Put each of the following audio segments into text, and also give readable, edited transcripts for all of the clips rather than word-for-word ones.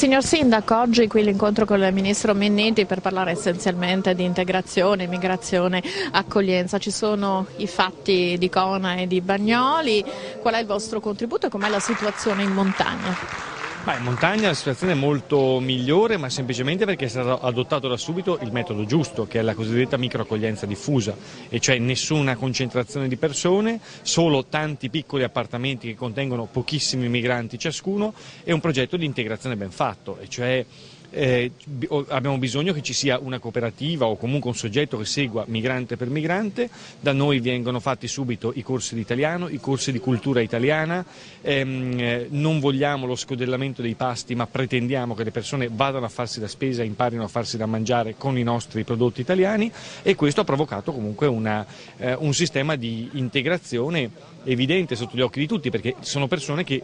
Signor Sindaco, oggi qui l'incontro con il Ministro Minniti per parlare essenzialmente di integrazione, migrazione, accoglienza. Ci sono i fatti di Cona e di Bagnoli. Qual è il vostro contributo e com'è la situazione in montagna? In montagna la situazione è molto migliore, ma semplicemente perché è stato adottato da subito il metodo giusto, che è la cosiddetta microaccoglienza diffusa, e cioè nessuna concentrazione di persone, solo tanti piccoli appartamenti che contengono pochissimi migranti ciascuno e un progetto di integrazione ben fatto, e cioè abbiamo bisogno che ci sia una cooperativa o comunque un soggetto che segua migrante per migrante. Da noi vengono fatti subito i corsi di italiano, i corsi di cultura italiana, non vogliamo lo scodellamento dei pasti, ma pretendiamo che le persone vadano a farsi la spesa e imparino a farsi da mangiare con i nostri prodotti italiani, e questo ha provocato comunque un sistema di integrazione evidente sotto gli occhi di tutti, perché sono persone che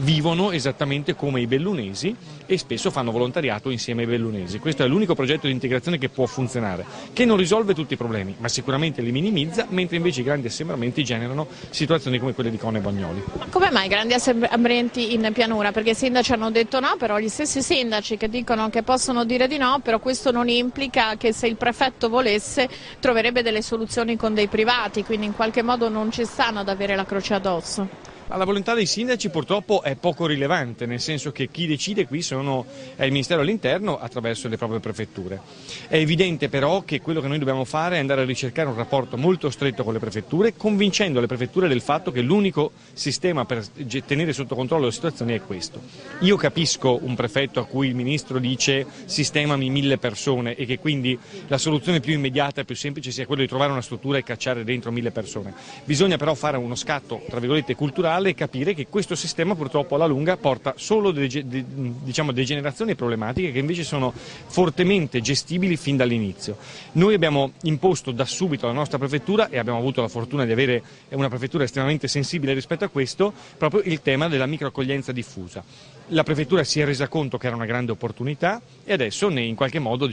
vivono esattamente come i bellunesi e spesso fanno volontariato insieme ai bellunesi. Questo è l'unico progetto di integrazione che può funzionare, che non risolve tutti i problemi, ma sicuramente li minimizza, mentre invece i grandi assembramenti generano situazioni come quelle di Cona e Bagnoli. Ma come mai i grandi assembramenti in pianura? Perché i sindaci hanno detto no, però gli stessi sindaci che dicono che possono dire di no, però questo non implica che se il prefetto volesse troverebbe delle soluzioni con dei privati, quindi in qualche modo non ci stanno ad avere la croce addosso. La volontà dei sindaci purtroppo è poco rilevante, nel senso che chi decide qui è il Ministero dell'Interno attraverso le proprie prefetture. È evidente però che quello che noi dobbiamo fare è andare a ricercare un rapporto molto stretto con le prefetture, convincendo le prefetture del fatto che l'unico sistema per tenere sotto controllo la situazione è questo. Io capisco un prefetto a cui il Ministro dice sistemami 1000 persone e che quindi la soluzione più immediata e più semplice sia quella di trovare una struttura e cacciare dentro 1000 persone. Bisogna però fare uno scatto, tra virgolette, culturale, e capire che questo sistema purtroppo alla lunga porta solo degenerazioni e problematiche che invece sono fortemente gestibili fin dall'inizio. Noi abbiamo imposto da subito alla nostra prefettura, e abbiamo avuto la fortuna di avere una prefettura estremamente sensibile rispetto a questo, proprio il tema della microaccoglienza diffusa. La prefettura si è resa conto che era una grande opportunità e adesso in qualche modo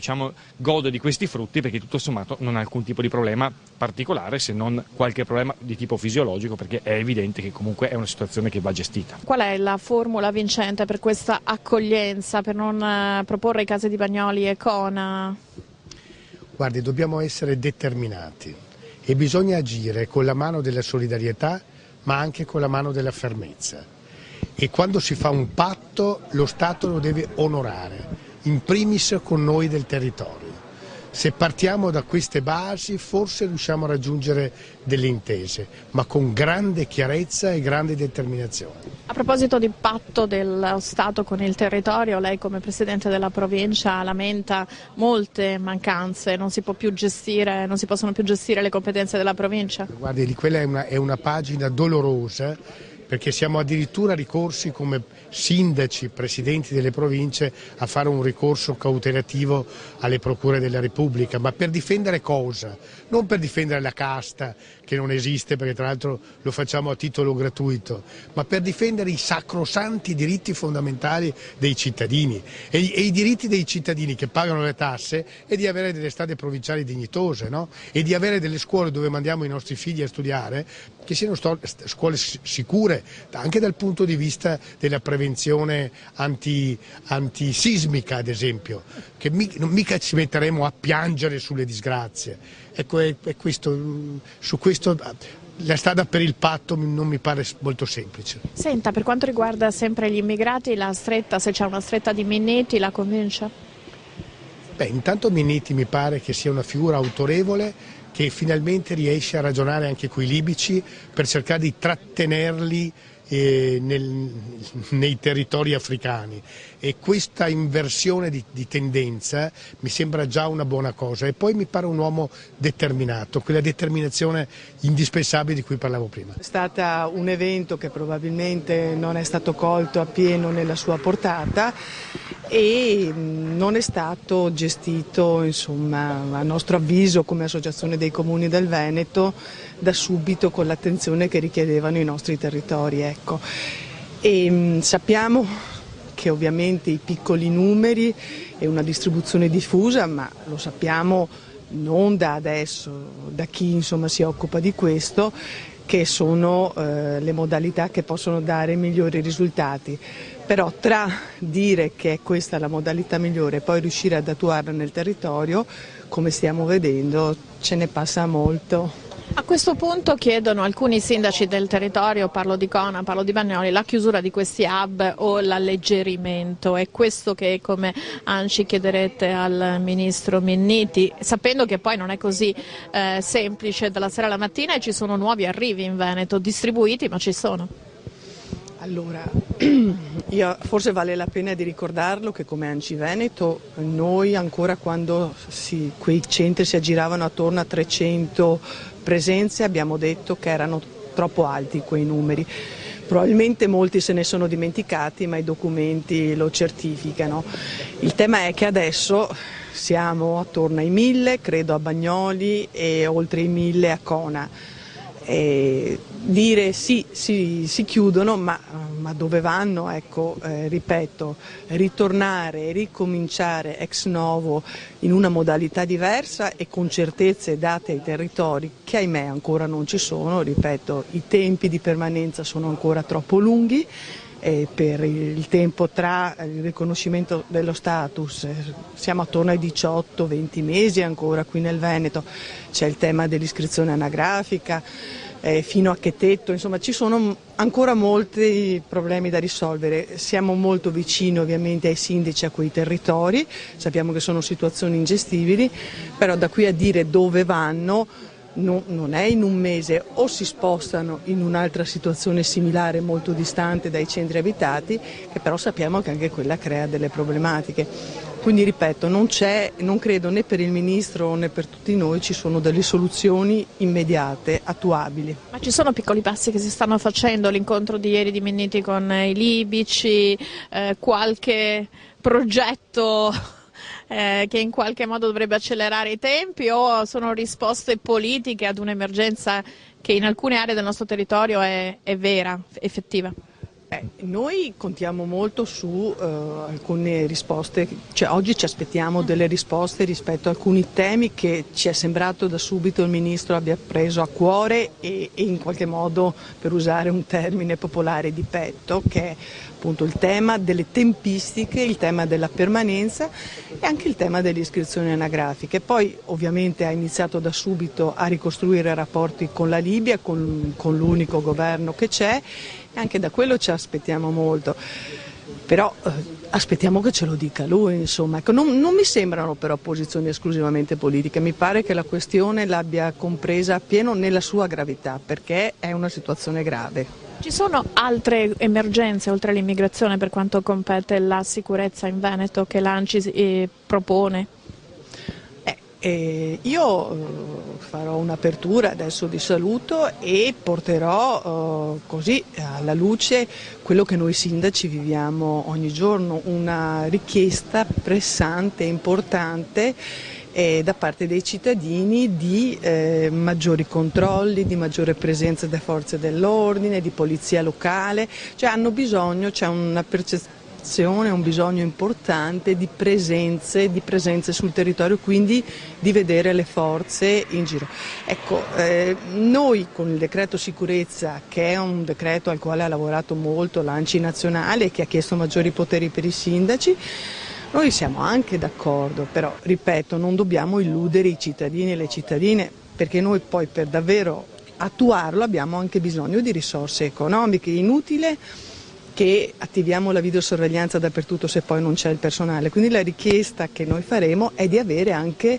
gode di questi frutti, perché tutto sommato non ha alcun tipo di problema particolare, se non qualche problema di tipo fisiologico, perché è evidente che comunque è una situazione che va gestita. Qual è la formula vincente per questa accoglienza, per non proporre i casi di Bagnoli e Cona? Guardi, dobbiamo essere determinati e bisogna agire con la mano della solidarietà, ma anche con la mano della fermezza. E quando si fa un patto lo Stato lo deve onorare, in primis con noi del territorio. Se partiamo da queste basi forse riusciamo a raggiungere delle intese, ma con grande chiarezza e grande determinazione. A proposito di patto dello Stato con il territorio, lei come Presidente della Provincia lamenta molte mancanze, non si possono più gestire le competenze della Provincia? Guardi, quella è una pagina dolorosa, perché siamo addirittura ricorsi come sindaci, presidenti delle province a fare un ricorso cautelativo alle procure della Repubblica, ma per difendere cosa? Non per difendere la casta, che non esiste perché tra l'altro lo facciamo a titolo gratuito, ma per difendere i sacrosanti diritti fondamentali dei cittadini e i diritti dei cittadini che pagano le tasse è di avere delle strade provinciali dignitose, no? E di avere delle scuole dove mandiamo i nostri figli a studiare che siano scuole sicure, anche dal punto di vista della prevenzione antisismica, ad esempio, che mica ci metteremo a piangere sulle disgrazie. Ecco, su questo la strada per il patto non mi pare molto semplice. Senta, per quanto riguarda sempre gli immigrati, se c'è una stretta di Minniti, la convince? Intanto Minniti mi pare che sia una figura autorevole, che finalmente riesce a ragionare anche coi libici per cercare di trattenerli nei territori africani, e questa inversione di tendenza mi sembra già una buona cosa, e poi mi pare un uomo determinato, quella determinazione indispensabile di cui parlavo prima. È stato un evento che probabilmente non è stato colto appieno nella sua portata e non è stato gestito, insomma, a nostro avviso come Associazione dei Comuni del Veneto, da subito con l'attenzione che richiedevano i nostri territori. Ecco. E sappiamo che ovviamente i piccoli numeri e una distribuzione diffusa, ma lo sappiamo non da adesso, da chi insomma si occupa di questo, che sono le modalità che possono dare migliori risultati. Però tra dire che è questa la modalità migliore e poi riuscire ad attuarla nel territorio, come stiamo vedendo, ce ne passa molto. A questo punto chiedono alcuni sindaci del territorio, parlo di Cona, parlo di Bagnoli, la chiusura di questi hub o l'alleggerimento. È questo che come ANCI chiederete al ministro Minniti, sapendo che poi non è così semplice dalla sera alla mattina e ci sono nuovi arrivi in Veneto, distribuiti ma ci sono. Allora, forse vale la pena di ricordarlo che come ANCI Veneto noi ancora quando quei centri si aggiravano attorno a 300 presenze abbiamo detto che erano troppo alti quei numeri. Probabilmente molti se ne sono dimenticati, ma i documenti lo certificano. Il tema è che adesso siamo attorno ai 1000, credo a Bagnoli, e oltre i 1000 a Cona. Dire sì, si chiudono, ma dove vanno? Ecco, ripeto, ritornare e ricominciare ex novo in una modalità diversa e con certezze date ai territori che ahimè ancora non ci sono. Ripeto, i tempi di permanenza sono ancora troppo lunghi. Per il tempo tra il riconoscimento dello status siamo attorno ai 18-20 mesi ancora qui nel Veneto, c'è il tema dell'iscrizione anagrafica, fino a che tetto, insomma ci sono ancora molti problemi da risolvere. Siamo molto vicini ovviamente ai sindaci, a quei territori, sappiamo che sono situazioni ingestibili, però da qui a dire dove vanno non è in un mese, o si spostano in un'altra situazione similare molto distante dai centri abitati, che però sappiamo che anche quella crea delle problematiche. Quindi ripeto, non credo né per il Ministro né per tutti noi ci sono delle soluzioni immediate, attuabili. Ma ci sono piccoli passi che si stanno facendo, l'incontro di ieri di Minniti con i libici, qualche progetto che in qualche modo dovrebbe accelerare i tempi, o sono risposte politiche ad un'emergenza che in alcune aree del nostro territorio è vera, effettiva? Noi contiamo molto su alcune risposte, cioè oggi ci aspettiamo delle risposte rispetto a alcuni temi che ci è sembrato da subito il Ministro abbia preso a cuore e in qualche modo, per usare un termine popolare, di petto, che è appunto il tema delle tempistiche, il tema della permanenza e anche il tema delle iscrizioni anagrafiche. Poi ovviamente ha iniziato da subito a ricostruire rapporti con la Libia, con l'unico governo che c'è, e anche da quello ci aspettiamo molto. Però aspettiamo che ce lo dica lui, insomma. Ecco, non mi sembrano però posizioni esclusivamente politiche, mi pare che la questione l'abbia compresa appieno nella sua gravità, perché è una situazione grave. Ci sono altre emergenze oltre all'immigrazione per quanto compete la sicurezza in Veneto che l'ANCI propone? Io farò un'apertura adesso di saluto e porterò così alla luce quello che noi sindaci viviamo ogni giorno, una richiesta pressante e importante da parte dei cittadini di maggiori controlli, di maggiore presenza delle forze dell'ordine, di polizia locale, cioè hanno bisogno, c'è una percezione, un bisogno importante di presenze sul territorio, quindi di vedere le forze in giro. Ecco, noi con il decreto sicurezza, che è un decreto al quale ha lavorato molto l'ANCI nazionale, che ha chiesto maggiori poteri per i sindaci, noi siamo anche d'accordo, però ripeto, non dobbiamo illudere i cittadini e le cittadine, perché noi poi per davvero attuarlo abbiamo anche bisogno di risorse economiche. Inutile che attiviamo la videosorveglianza dappertutto se poi non c'è il personale, quindi la richiesta che noi faremo è di avere anche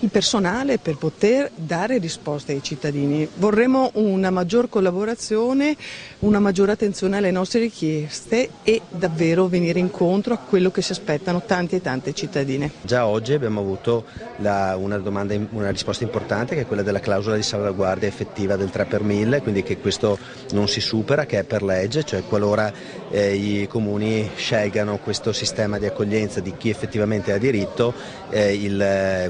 il personale per poter dare risposte ai cittadini. Vorremmo una maggior collaborazione, una maggiore attenzione alle nostre richieste e davvero venire incontro a quello che si aspettano tanti e tante cittadine. Già oggi abbiamo avuto una risposta importante, che è quella della clausola di salvaguardia effettiva del 3 per 1000, quindi che questo non si supera, che è per legge, cioè qualora i comuni scelgano questo sistema di accoglienza di chi effettivamente ha diritto,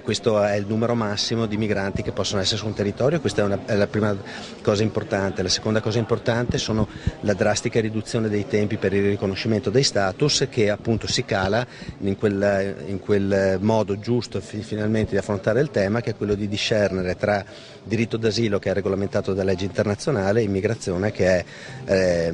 questo è il numero massimo di migranti che possono essere su un territorio. Questa è la prima cosa importante. La seconda cosa importante sono la drastica riduzione dei tempi per il riconoscimento dei status, che appunto si cala in quel modo giusto finalmente di affrontare il tema, che è quello di discernere tra diritto d'asilo, che è regolamentato da legge internazionale, e immigrazione, che è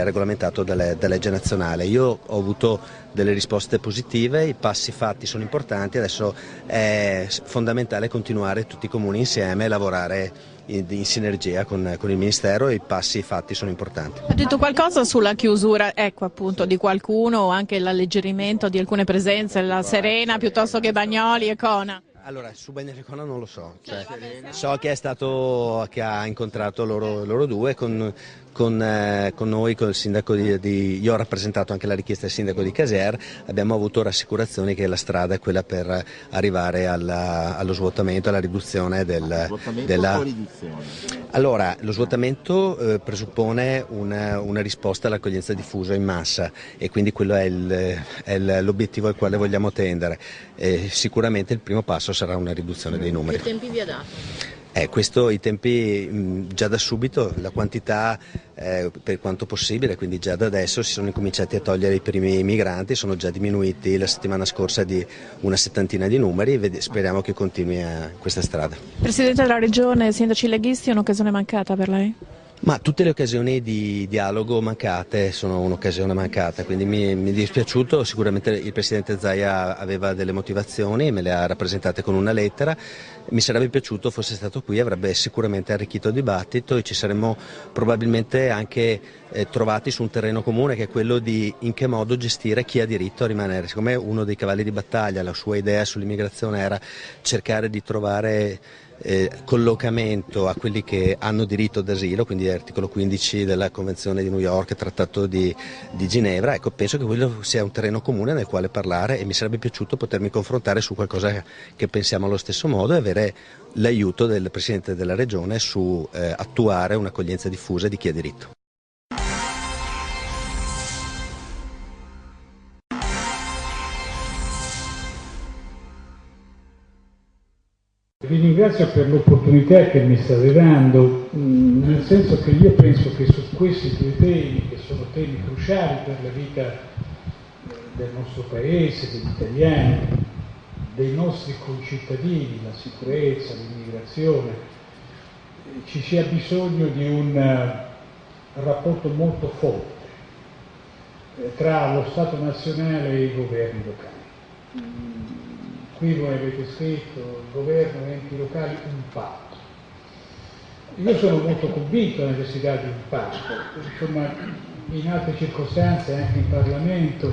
regolamentato da legge nazionale. Io ho avuto delle risposte positive, i passi fatti sono importanti, adesso è fondamentale continuare tutti i comuni insieme e lavorare in sinergia con il Ministero, e i passi fatti sono importanti. Ha detto qualcosa sulla chiusura, ecco appunto, di qualcuno, o anche l'alleggerimento di alcune presenze, la Serena piuttosto che Bagnoli e Cona? Allora, su Bagnoli e Cona non lo so, so che ha incontrato loro due con noi, con il sindaco io ho rappresentato anche la richiesta del sindaco di Casier, abbiamo avuto rassicurazioni che la strada è quella per arrivare allo svuotamento, alla riduzione della... Allora, lo svuotamento presuppone una risposta all'accoglienza diffusa in massa, e quindi quello è l'obiettivo al quale vogliamo tendere. Sicuramente il primo passo sarà una riduzione dei numeri. Che tempi vi ha dato? I tempi già da subito, la quantità per quanto possibile, quindi già da adesso si sono incominciati a togliere i primi migranti, sono già diminuiti la settimana scorsa di una settantina di numeri, e speriamo che continui questa strada. Presidente della Regione, sindaci leghisti, è un'occasione mancata per lei? Ma tutte le occasioni di dialogo mancate sono un'occasione mancata, quindi mi è dispiaciuto. Sicuramente il Presidente Zaia aveva delle motivazioni, me le ha rappresentate con una lettera. Mi sarebbe piaciuto fosse stato qui, avrebbe sicuramente arricchito il dibattito, e ci saremmo probabilmente anche trovati su un terreno comune, che è quello di in che modo gestire chi ha diritto a rimanere. Siccome uno dei cavalli di battaglia, la sua idea sull'immigrazione era cercare di trovare collocamento a quelli che hanno diritto d'asilo, quindi articolo 15 della Convenzione di New York, Trattato di Ginevra, ecco, penso che quello sia un terreno comune nel quale parlare, e mi sarebbe piaciuto potermi confrontare su qualcosa che pensiamo allo stesso modo e avere l'aiuto del Presidente della Regione su attuare un'accoglienza diffusa di chi ha diritto. Vi ringrazio per l'opportunità che mi state dando, nel senso che io penso che su questi due temi, che sono temi cruciali per la vita del nostro Paese, degli italiani, dei nostri concittadini, la sicurezza, l'immigrazione, ci sia bisogno di un rapporto molto forte tra lo Stato nazionale e i governi locali. Qui voi avete scritto governo e enti locali, un patto. Io sono molto convinto della necessità di un patto, insomma, in altre circostanze anche in Parlamento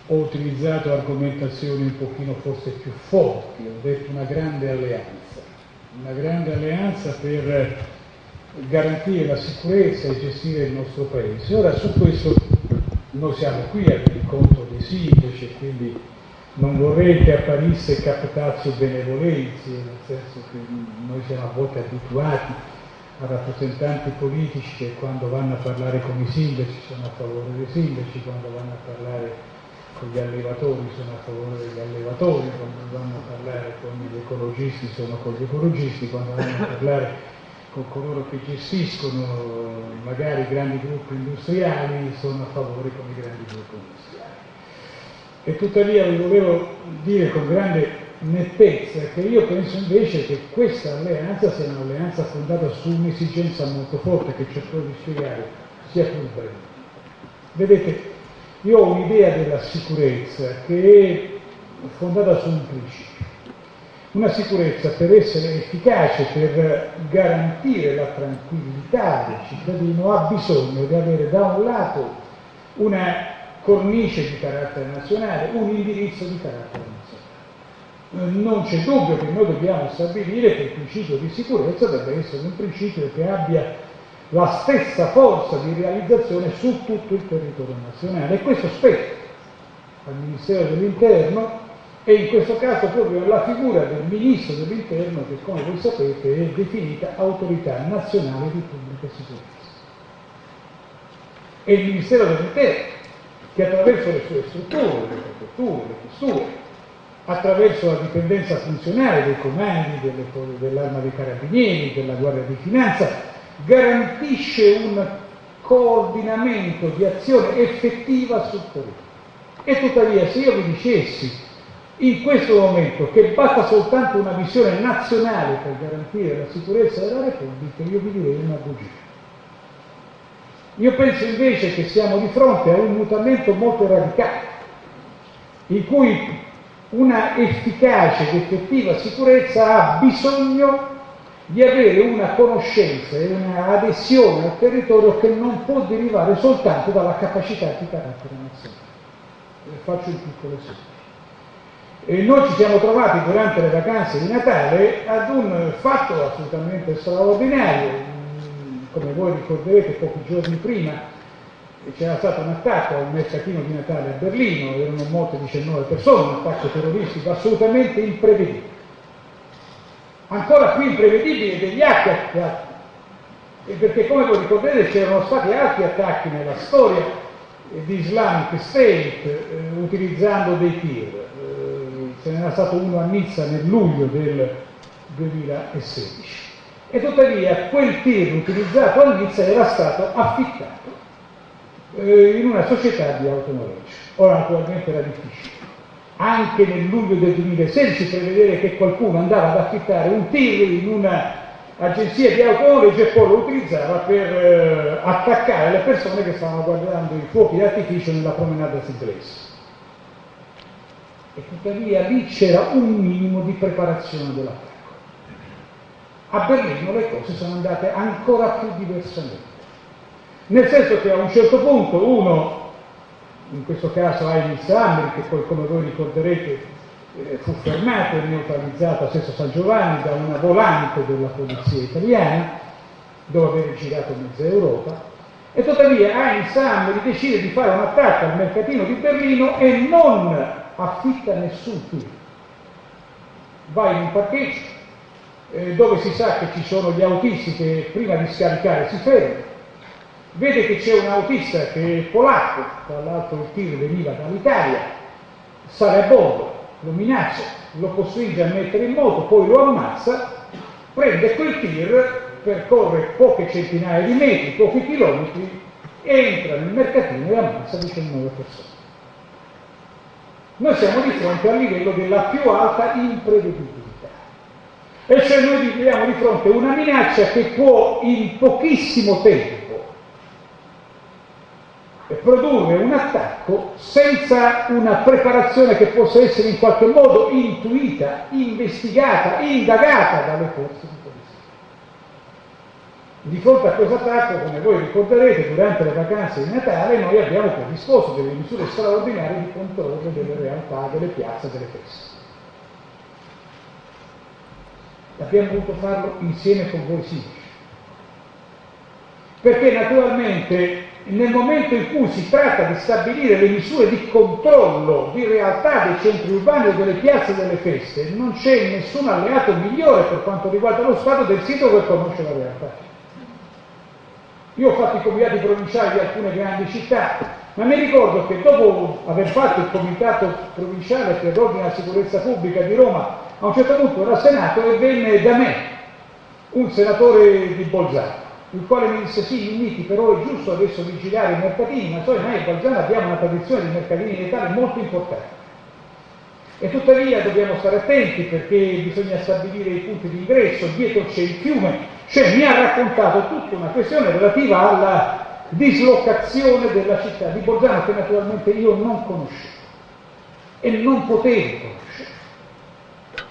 ho utilizzato argomentazioni un pochino forse più forti, ho detto una grande alleanza per garantire la sicurezza e gestire il nostro Paese. Ora su questo noi siamo qui all'incontro dei sindaci, e quindi non vorrei che apparisse captatio benevolenzi, nel senso che noi siamo a volte abituati a rappresentanti politici che quando vanno a parlare con i sindaci sono a favore dei sindaci, quando vanno a parlare con gli allevatori sono a favore degli allevatori, quando vanno a parlare con gli ecologisti sono con gli ecologisti, quando vanno a parlare con coloro che gestiscono magari grandi gruppi industriali sono a favore con i grandi gruppi industriali. E tuttavia vi volevo dire con grande nettezza che io penso invece che questa alleanza sia un'alleanza fondata su un'esigenza molto forte che cerco di spiegare sia più breve. Vedete, io ho un'idea della sicurezza che è fondata su un principio. Una sicurezza, per essere efficace, per garantire la tranquillità del cittadino, ha bisogno di avere da un lato una cornice di carattere nazionale, un indirizzo di carattere nazionale. Non c'è dubbio che noi dobbiamo stabilire che il principio di sicurezza deve essere un principio che abbia la stessa forza di realizzazione su tutto il territorio nazionale, e questo spetta al Ministero dell'Interno, e in questo caso proprio alla figura del Ministro dell'Interno, che come voi sapete è definita Autorità Nazionale di Pubblica Sicurezza. e il Ministero dell'Interno, che attraverso le sue strutture, le prefetture, le questure, attraverso la dipendenza funzionale dei comandi dell'Arma dei Carabinieri, della Guardia di Finanza, garantisce un coordinamento di azione effettiva sul territorio. E tuttavia, se io vi dicessi in questo momento che basta soltanto una visione nazionale per garantire la sicurezza della Repubblica, io vi direi una bugia. Io penso invece che siamo di fronte a un mutamento molto radicale, in cui una efficace ed effettiva sicurezza ha bisogno di avere una conoscenza e una adesione al territorio che non può derivare soltanto dalla capacità di carattere nazionale. Faccio un piccolo esempio. Noi ci siamo trovati durante le vacanze di Natale ad un fatto assolutamente straordinario. Come voi ricorderete, pochi giorni prima c'era stato un attacco a un mercatino di Natale a Berlino, erano morte 19 persone, un attacco terroristico assolutamente imprevedibile. Ancora più imprevedibile degli altri attacchi, perché come voi ricorderete c'erano stati altri attacchi nella storia di Islamic State utilizzando dei tir. Ce n'era stato uno a Nizza nel luglio del 2016 e tuttavia quel tir utilizzato a Nizza era stato affittato in una società di autonoleggio. Ora naturalmente era difficile anche nel luglio del 2016 prevedere che qualcuno andava ad affittare un tir in un'agenzia di autonoleggio e poi lo utilizzava per attaccare le persone che stavano guardando i fuochi d'artificio nella promenade inglese. E tuttavia lì c'era un minimo di preparazione dell'attacco. A Berlino le cose sono andate ancora più diversamente, nel senso che a un certo punto uno, in questo caso Aini Samri, che poi come voi ricorderete fu fermato e neutralizzato a Sesto San Giovanni da una volante della polizia italiana, dopo aver girato mezza Europa, e tuttavia Aini Samri decide di fare un attacco al mercatino di Berlino e non affitta nessun tir. Va in un parcheggio dove si sa che ci sono gli autisti che prima di scaricare si fermano, vede che c'è un autista che è polacco, tra l'altro il tir veniva dall'Italia, sale a bordo, lo minaccia, lo costringe a mettere in moto, poi lo ammazza, prende quel tir, percorre poche centinaia di metri, pochi chilometri, entra nel mercatino e ammazza 19 persone. Noi siamo di fronte al livello della più alta imprevedibilità. E cioè noi viviamo di fronte a una minaccia che può in pochissimo tempo produrre un attacco senza una preparazione che possa essere in qualche modo intuita, investigata, indagata dalle forze di polizia. Di fronte a questo attacco, come voi ricorderete, durante le vacanze di Natale noi abbiamo predisposto delle misure straordinarie di controllo delle realtà, delle piazze, delle feste. Abbiamo voluto farlo insieme con voi sindaci, perché naturalmente nel momento in cui si tratta di stabilire le misure di controllo di realtà dei centri urbani o delle piazze delle feste, non c'è nessun alleato migliore per quanto riguarda lo Stato del sindaco che conosce la realtà. Io ho fatto i comitati provinciali di alcune grandi città, ma mi ricordo che dopo aver fatto il comitato provinciale per l'ordine e la sicurezza pubblica di Roma, a un certo punto ero al Senato e venne da me un senatore di Bolzano, il quale mi disse: sì, Minniti, però è giusto adesso vigilare i mercatini, ma noi a Bolzano abbiamo una tradizione di mercatini in Italia molto importante. E tuttavia dobbiamo stare attenti perché bisogna stabilire i punti di ingresso, dietro c'è il fiume, cioè mi ha raccontato tutta una questione relativa alla dislocazione della città di Bolzano che naturalmente io non conoscevo e non potevo conoscere.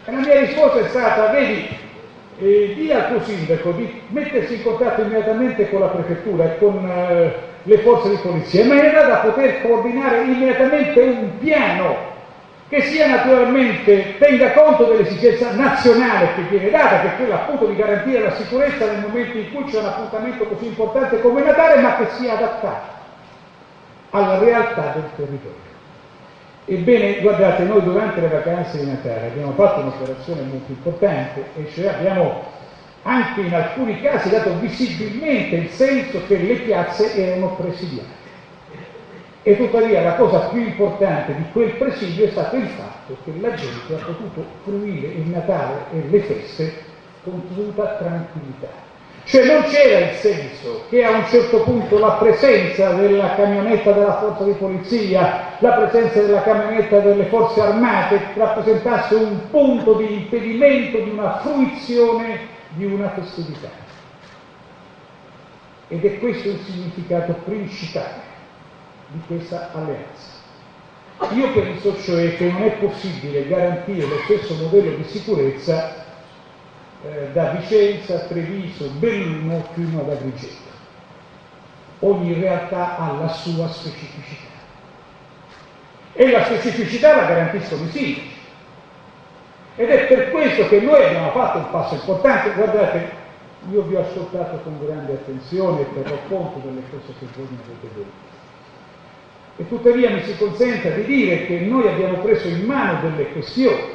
E la mia risposta è stata: vedi, di al tuo sindaco di mettersi in contatto immediatamente con la prefettura e con le forze di polizia, in maniera da poter coordinare immediatamente un piano che sia naturalmente tenga conto dell'esigenza nazionale che viene data, che è quella appunto di garantire la sicurezza nel momento in cui c'è un appuntamento così importante come Natale, ma che sia adattato alla realtà del territorio. Ebbene, guardate, noi durante le vacanze di Natale abbiamo fatto un'operazione molto importante, e cioè abbiamo anche in alcuni casi dato visibilmente il senso che le piazze erano presidiate. E tuttavia la cosa più importante di quel presidio è stato il fatto che la gente ha potuto fruire il Natale e le feste con tutta tranquillità. Cioè non c'era il senso che a un certo punto la presenza della camionetta della forza di polizia, la presenza della camionetta delle forze armate rappresentasse un punto di impedimento di una fruizione di una festività. Ed è questo il significato principale di questa alleanza. Io penso cioè che non è possibile garantire lo stesso modello di sicurezza da Vicenza, Treviso, Belluno fino ad Agrigento. Ogni realtà ha la sua specificità. E la specificità la garantiscono i sindaci. Ed è per questo che noi abbiamo fatto un passo importante. Guardate, io vi ho ascoltato con grande attenzione e terrò conto delle cose che voi mi avete detto. E tuttavia mi si consenta di dire che noi abbiamo preso in mano delle questioni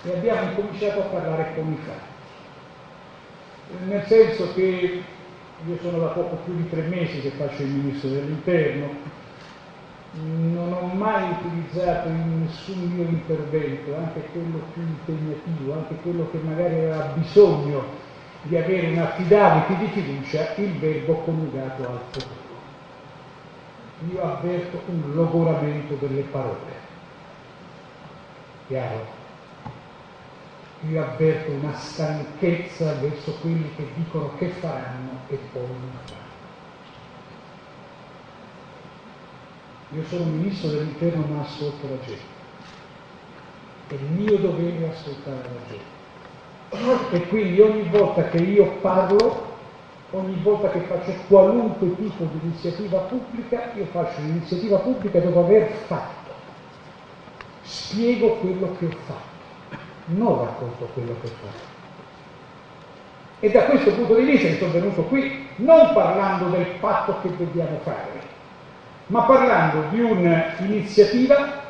e abbiamo incominciato a parlare con i fatti. Nel senso che io sono da poco più di 3 mesi che faccio il Ministro dell'Interno, non ho mai utilizzato in nessun mio intervento, anche quello più impegnativo, anche quello che magari aveva bisogno di avere un affidavito di fiducia, il verbo coniugato al futuro. Io avverto un logoramento delle parole. Chiaro? Io avverto una stanchezza verso quelli che dicono che faranno e poi non fanno. Io sono Ministro dell'Interno ma ascolto la gente. È il mio dovere ascoltare la gente. E quindi ogni volta che io parlo, ogni volta che faccio qualunque tipo di iniziativa pubblica, io faccio un'iniziativa pubblica dopo aver fatto. Spiego quello che ho fatto. Non racconto quello che fa. E da questo punto di vista sono venuto qui non parlando del patto che dobbiamo fare, ma parlando di un'iniziativa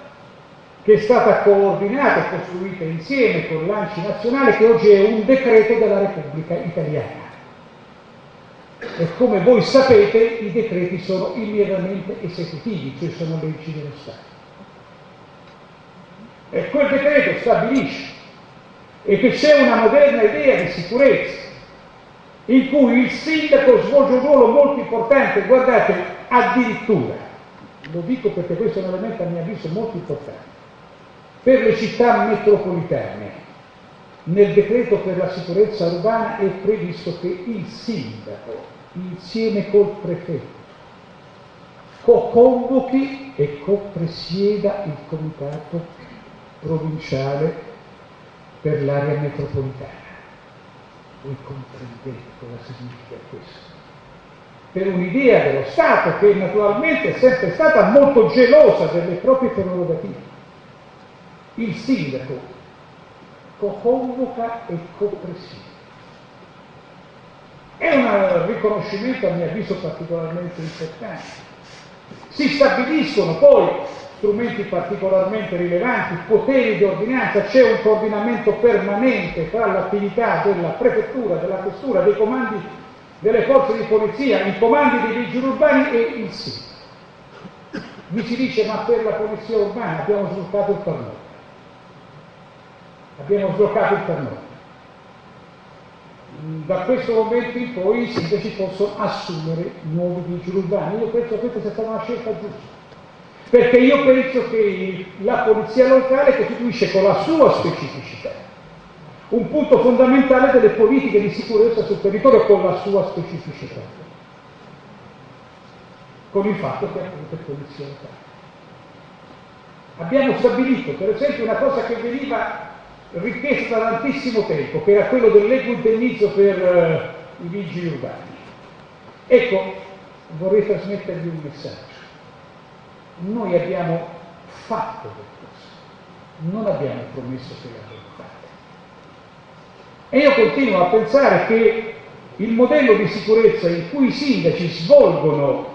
che è stata coordinata e costruita insieme con l'ANCI nazionale, che oggi è un decreto della Repubblica Italiana. E come voi sapete i decreti sono immediatamente esecutivi, cioè sono leggi dello Stato. E quel decreto stabilisce e che c'è una moderna idea di sicurezza in cui il sindaco svolge un ruolo molto importante. Guardate, addirittura, lo dico perché questo è un elemento a mio avviso molto importante, per le città metropolitane nel decreto per la sicurezza urbana è previsto che il sindaco insieme col prefetto co-convochi e co-presieda il comitato provinciale per l'area metropolitana. Voi comprendete cosa significa questo? Per un'idea dello Stato che naturalmente è sempre stata molto gelosa delle proprie prerogative. Il sindaco co-convoca e co-presiede. È un riconoscimento a mio avviso particolarmente importante. Si stabiliscono poi strumenti particolarmente rilevanti, poteri di ordinanza, c'è un coordinamento permanente tra l'attività della prefettura, della questura, dei comandi delle forze di polizia, i comandi dei vigili urbani e il sindaco. Mi si dice ma per la polizia urbana abbiamo sbloccato il turnover. Abbiamo sbloccato il turnover. Da questo momento in poi i sindaci possono assumere nuovi vigili urbani. Io penso che questa sia stata una scelta giusta. Perché io penso che la polizia locale costituisce con la sua specificità un punto fondamentale delle politiche di sicurezza sul territorio con la sua specificità, con il fatto che appunto è polizia locale. Abbiamo stabilito per esempio una cosa che veniva richiesta da tantissimo tempo, che era quello dell'equo indennizzo per i vigili urbani. Ecco, vorrei trasmettervi un messaggio. Noi abbiamo fatto qualcosa, non abbiamo promesso che l'avremmo fatto. E io continuo a pensare che il modello di sicurezza in cui i sindaci svolgono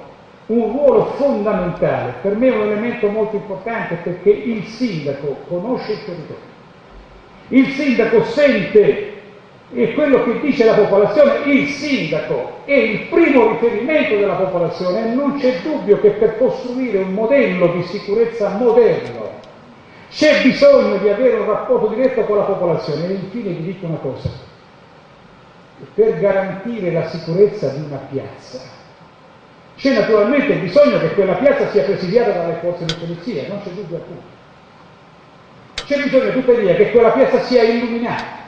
un ruolo fondamentale, per me è un elemento molto importante, perché il sindaco conosce il territorio. Il sindaco sente e quello che dice la popolazione, il sindaco è il primo riferimento della popolazione, e non c'è dubbio che per costruire un modello di sicurezza moderno c'è bisogno di avere un rapporto diretto con la popolazione. E infine vi dico una cosa: per garantire la sicurezza di una piazza c'è naturalmente bisogno che quella piazza sia presidiata dalle forze di polizia, non c'è dubbio alcuno. C'è bisogno tuttavia che quella piazza sia illuminata,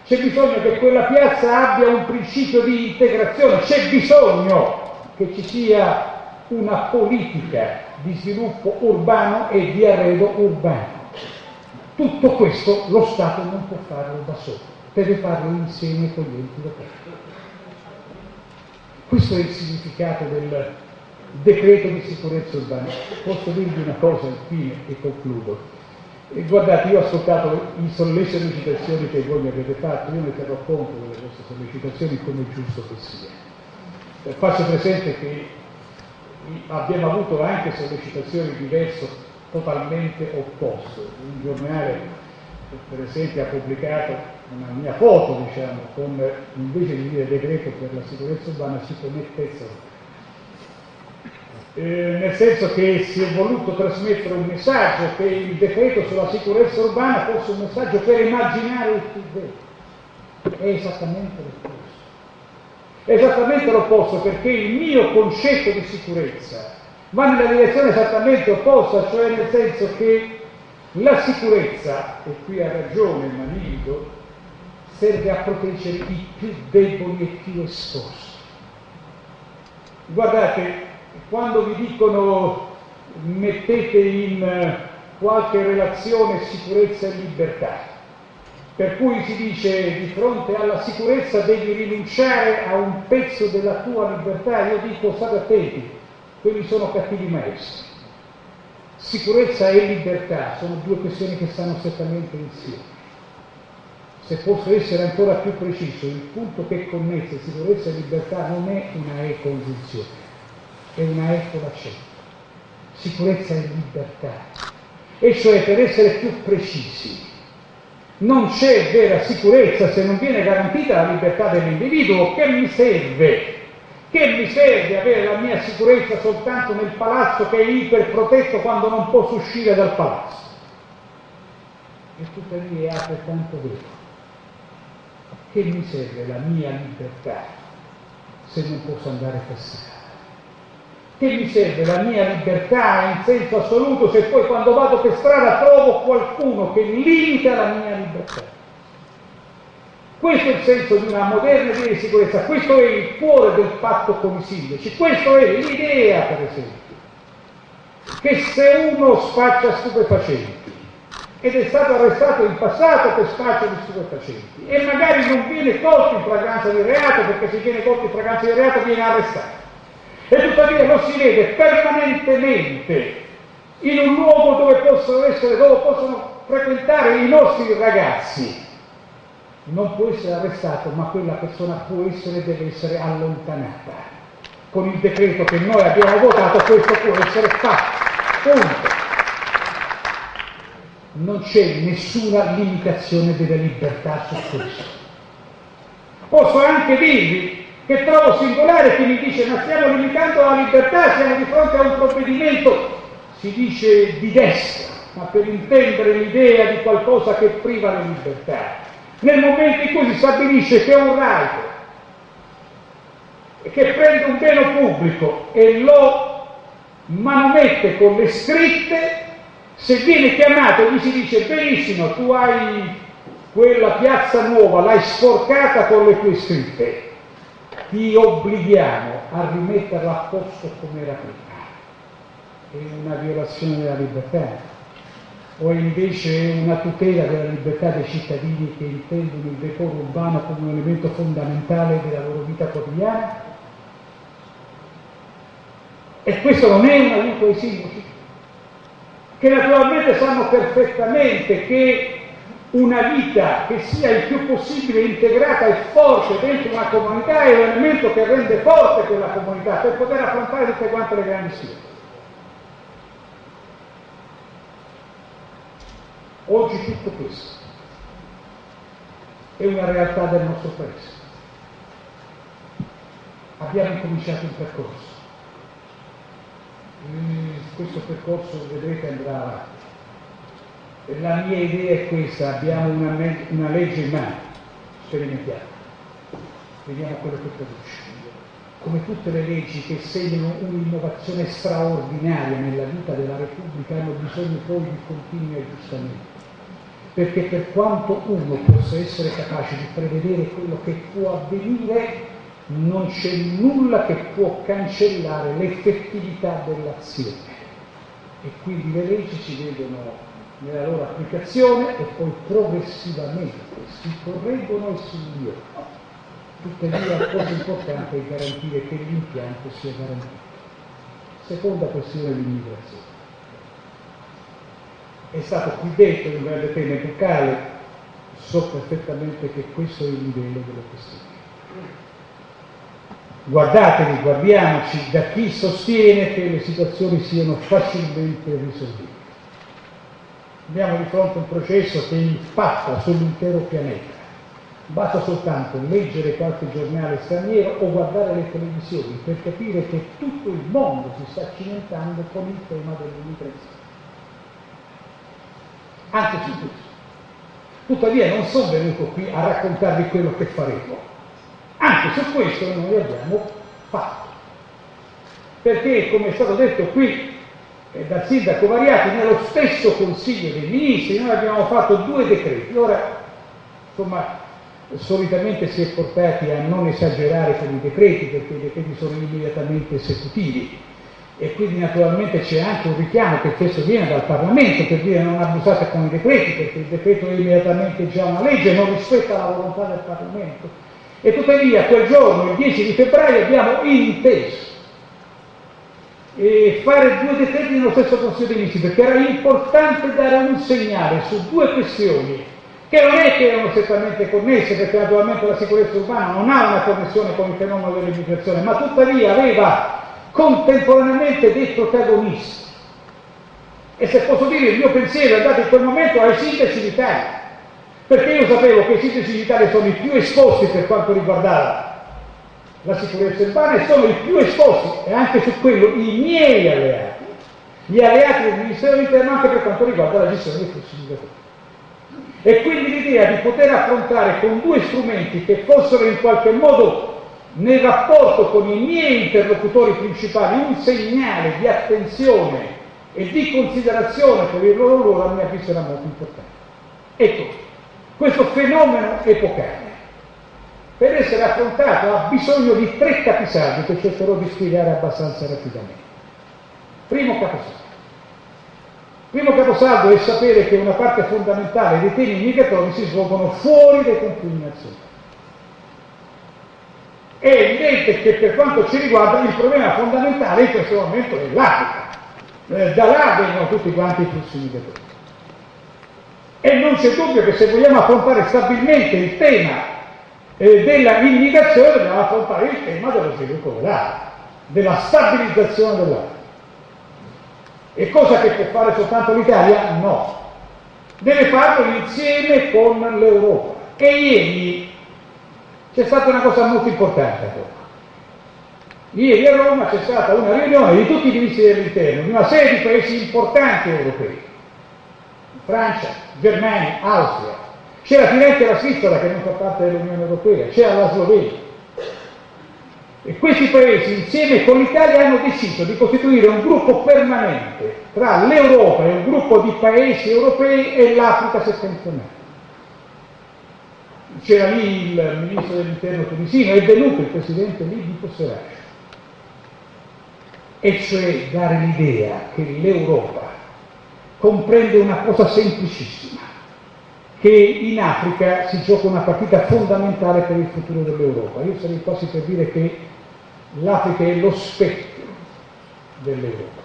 c'è bisogno che quella piazza abbia un principio di integrazione, c'è bisogno che ci sia una politica di sviluppo urbano e di arredo urbano. Tutto questo lo Stato non può farlo da solo, deve farlo insieme con gli enti locali. Questo è il significato del decreto di sicurezza urbana. Posso dirvi una cosa infine e concludo. Guardate, io ho ascoltato le sollecitazioni che voi mi avete fatto, io ne terrò conto delle vostre sollecitazioni come è giusto che sia. Faccio presente che abbiamo avuto anche sollecitazioni diverse, totalmente opposte. Un giornale, per esempio, ha pubblicato una mia foto, diciamo, con, invece di dire decreto per la sicurezza urbana, si mettezza. Nel senso che si è voluto trasmettere un messaggio che il decreto sulla sicurezza urbana fosse un messaggio per emarginare il più debole. È esattamente l'opposto. È esattamente l'opposto, perché il mio concetto di sicurezza va nella direzione esattamente opposta, cioè nel senso che la sicurezza, e qui ha ragione Manigo, serve a proteggere i più deboli e più esposti. Guardate, quando vi dicono mettete in qualche relazione sicurezza e libertà, per cui si dice di fronte alla sicurezza devi rinunciare a un pezzo della tua libertà, io dico state attenti, quelli sono cattivi maestri. Sicurezza e libertà sono due questioni che stanno strettamente insieme. Se posso essere ancora più preciso, il punto che connette sicurezza e libertà non è una e-congiunzione, è una e-colacente. Sicurezza e libertà. E cioè, per essere più precisi, non c'è vera sicurezza se non viene garantita la libertà dell'individuo. Che mi serve? Che mi serve avere la mia sicurezza soltanto nel palazzo che è iperprotetto quando non posso uscire dal palazzo? E tuttavia è altrettanto vero. Che mi serve la mia libertà se non posso andare per strada? Che mi serve la mia libertà in senso assoluto se poi quando vado per strada trovo qualcuno che limita la mia libertà? Questo è il senso di una moderna idea di sicurezza, questo è il cuore del patto con i sindaci, questo è l'idea, per esempio, che se uno spaccia stupefacenti ed è stato arrestato in passato per spaccio di stupefacenti e magari non viene colto in flagranza di reato, perché se viene colto in flagranza di reato viene arrestato, e tuttavia lo si vede permanentemente in un luogo dove possono frequentare i nostri ragazzi, non può essere arrestato, ma quella persona può essere e deve essere allontanata. Con il decreto che noi abbiamo votato questo può essere fatto. Punto. Non c'è nessuna limitazione della libertà su questo. Posso anche dirvi che trovo singolare chi mi dice ma stiamo limitando la libertà, siamo di fronte a un provvedimento, si dice di destra, ma per intendere l'idea di qualcosa che priva la libertà. Nel momento in cui si stabilisce che un rider che prende un bene pubblico e lo manomette con le scritte, se viene chiamato gli si dice benissimo, tu hai quella piazza nuova, l'hai sporcata con le tue scritte, ti obblighiamo a rimetterla a posto come era prima. È una violazione della libertà? O invece è una tutela della libertà dei cittadini che intendono il decoro urbano come un elemento fondamentale della loro vita quotidiana? E questo non è un aiuto ai sindaci, che naturalmente sanno perfettamente che una vita che sia il più possibile integrata e forte dentro una comunità è un elemento che rende forte quella comunità per poter affrontare tutte quante le grandi sfide. Oggi tutto questo è una realtà del nostro paese. Abbiamo incominciato un percorso. Questo percorso, vedrete, andrà avanti. La mia idea è questa: abbiamo una legge in mano, sperimentiamo, vediamo quello che produce. Come tutte le leggi che segnano un'innovazione straordinaria nella vita della Repubblica, hanno bisogno poi di continui aggiustamenti. Perché per quanto uno possa essere capace di prevedere quello che può avvenire, non c'è nulla che può cancellare l'effettività dell'azione. E quindi le leggi si vedono nella loro applicazione e poi progressivamente si correggono e si migliorano. Tuttavia la cosa importante è garantire che l'impianto sia garantito. Seconda questione, l'immigrazione. È stato qui detto un grande tema epocale, so perfettamente che questo è il livello delle questioni. Guardatevi, guardiamoci da chi sostiene che le situazioni siano facilmente risolvibili. Abbiamo di fronte un processo che impatta sull'intero pianeta. Basta soltanto leggere qualche giornale straniero o guardare le televisioni per capire che tutto il mondo si sta cimentando con il tema dell'immigrazione. Anche su questo. Tuttavia non sono venuto qui a raccontarvi quello che faremo. Anche su questo noi abbiamo fatto. Perché, come è stato detto qui dal sindaco Variati, nello stesso Consiglio dei Ministri noi abbiamo fatto 2 decreti. Ora, insomma, solitamente si è portati a non esagerare con i decreti, perché i decreti sono immediatamente esecutivi e quindi naturalmente c'è anche un richiamo che questo viene dal Parlamento per dire non abusate con i decreti, perché il decreto è immediatamente già una legge, non rispetta la volontà del Parlamento. E tuttavia quel giorno, il 10 di febbraio, abbiamo inteso fare 2 decreti nello stesso Consiglio dei Ministri, perché era importante dare un segnale su 2 questioni che non è che erano strettamente connesse, perché naturalmente la sicurezza urbana non ha una connessione con il fenomeno dell'immigrazione, ma tuttavia aveva contemporaneamente dei protagonisti. E se posso dire, il mio pensiero è andato in quel momento ai sindaci d'Italia, perché io sapevo che i sindaci d'Italia sono i più esposti per quanto riguardava la sicurezza urbana e sono i più esposti, e anche su quello i miei alleati, gli alleati del Ministero dell'Interno, anche per quanto riguarda la gestione dei flussi migratori. E quindi l'idea di poter affrontare con 2 strumenti che fossero in qualche modo nel rapporto con i miei interlocutori principali un segnale di attenzione e di considerazione per il loro ruolo, a mio avviso era molto importante. Ecco, questo fenomeno epocale, per essere affrontato, ha bisogno di 3 capisaldi che cercherò di spiegare abbastanza rapidamente. Primo capisaldo. Primo caposaldo è sapere che una parte fondamentale dei temi migratori si svolgono fuori dai confini nazionali. È evidente che per quanto ci riguarda il problema fondamentale in questo momento è l'Africa. Da là vengono tutti quanti i flussi migratori. E non c'è dubbio che se vogliamo affrontare stabilmente il tema della immigrazione dobbiamo affrontare il tema dello sviluppo dell'Africa, della stabilizzazione dell'Africa. È cosa che può fare soltanto l'Italia? No. Deve farlo insieme con l'Europa. E ieri c'è stata una cosa molto importante a Roma. Ieri a Roma c'è stata una riunione di tutti i ministri dell'interno, di una serie di paesi importanti europei. Francia, Germania, Austria. C'era finalmente la Svizzera che non fa parte dell'Unione Europea, c'era la Slovenia. E questi paesi insieme con l'Italia hanno deciso di costituire un gruppo permanente tra l'Europa e un gruppo di paesi europei e l'Africa settentrionale. C'era lì il ministro dell'interno tunisino, è venuto il presidente libico Serraj. E cioè dare l'idea che l'Europa comprende una cosa semplicissima, che in Africa si gioca una partita fondamentale per il futuro dell'Europa. Io sarei quasi per dire che l'Africa è lo specchio dell'Europa.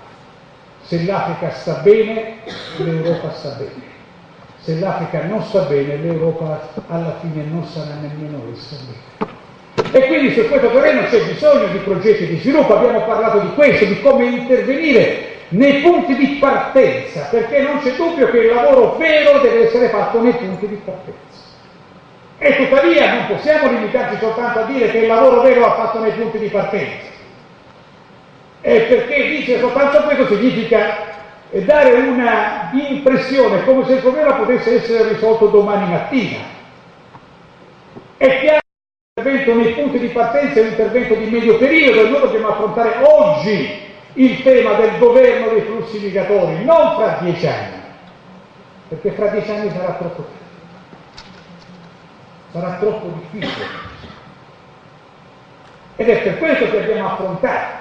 Se l'Africa sta bene, l'Europa sta bene. Se l'Africa non sta bene, l'Europa alla fine non sarà nemmeno essa bene. E quindi su questo terreno c'è bisogno di progetti di sviluppo. Abbiamo parlato di questo, di come intervenire nei punti di partenza, perché non c'è dubbio che il lavoro vero deve essere fatto nei punti di partenza. E tuttavia non possiamo limitarci soltanto a dire che il lavoro vero va fatto nei punti di partenza. E perché dice soltanto questo significa dare una impressione come se il problema potesse essere risolto domani mattina. È chiaro che l'intervento nei punti di partenza è un intervento di medio periodo e noi dobbiamo affrontare oggi il tema del governo dei flussi migratori, non fra 10 anni, perché fra 10 anni sarà troppo tardi. Sarà troppo difficile. Ed è per questo che abbiamo affrontato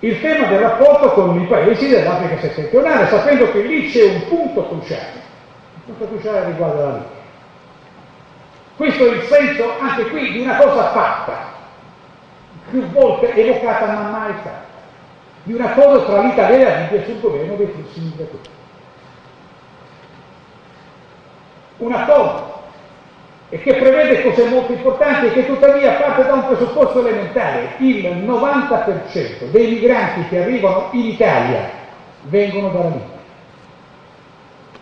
il tema del rapporto con i paesi dell'Africa settentrionale, sapendo che lì c'è un punto cruciale. Il punto cruciale riguarda la Libia. Questo è il senso, anche qui, di una cosa fatta, più volte evocata ma mai fatta, di un accordo tra l'Italia e la Libia sul governo dei flussi migratori. Un accordo e che prevede cose molto importanti e che tuttavia parte da un presupposto elementare: il 90% dei migranti che arrivano in Italia vengono dalla Libia.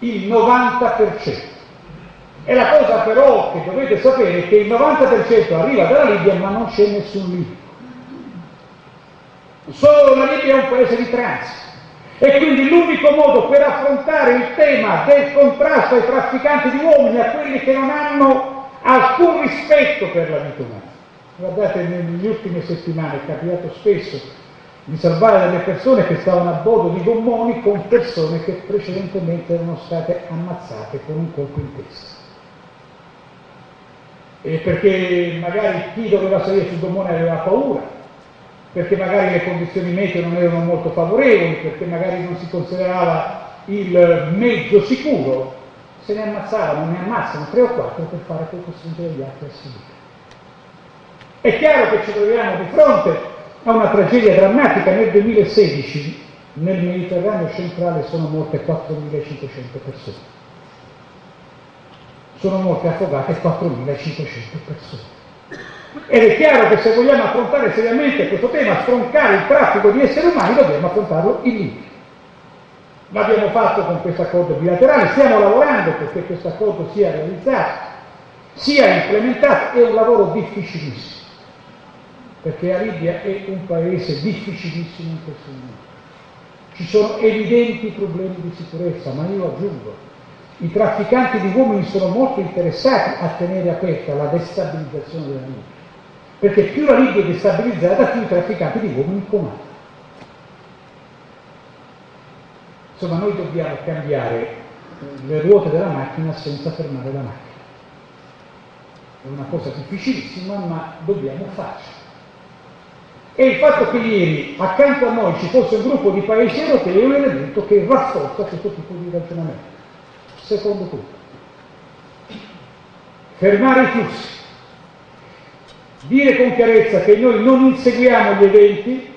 Il 90%. E la cosa però che dovete sapere è che il 90% arriva dalla Libia ma non c'è nessun libico. Solo la Libia è un paese di transito. E quindi l'unico modo per affrontare il tema del contrasto ai trafficanti di uomini, a quelli che non hanno alcun rispetto per la vita umana. Guardate, nelle ultime settimane è capitato spesso di salvare delle persone che stavano a bordo di gommoni con persone che precedentemente erano state ammazzate con un colpo in testa. E perché magari chi doveva salire sul gommone aveva paura, perché magari le condizioni meteo non erano molto favorevoli, perché magari non si considerava il mezzo sicuro, se ne ammazzavano, ne ammazzano 3 o 4 per fare poi costringere gli altri a seguire. È chiaro che ci troviamo di fronte a una tragedia drammatica. Nel 2016 nel Mediterraneo centrale sono morte 4.500 persone. Sono morte affogate 4.500 persone. Ed è chiaro che se vogliamo affrontare seriamente questo tema, stroncare il traffico di esseri umani, dobbiamo affrontarlo in Libia. L'abbiamo fatto con questo accordo bilaterale, stiamo lavorando perché questo accordo sia realizzato, sia implementato. È un lavoro difficilissimo, perché la Libia è un paese difficilissimo in questo momento. Ci sono evidenti problemi di sicurezza, ma io aggiungo, i trafficanti di uomini sono molto interessati a tenere aperta la destabilizzazione della Libia, perché più la Libia è destabilizzata, più i trafficanti di uomini comandano. Insomma, noi dobbiamo cambiare le ruote della macchina senza fermare la macchina. È una cosa difficilissima, ma dobbiamo farci. E il fatto che ieri accanto a noi ci fosse un gruppo di paesi europei è un elemento che rafforza questo tipo di ragionamento. Secondo punto, fermare i flussi, dire con chiarezza che noi non inseguiamo gli eventi,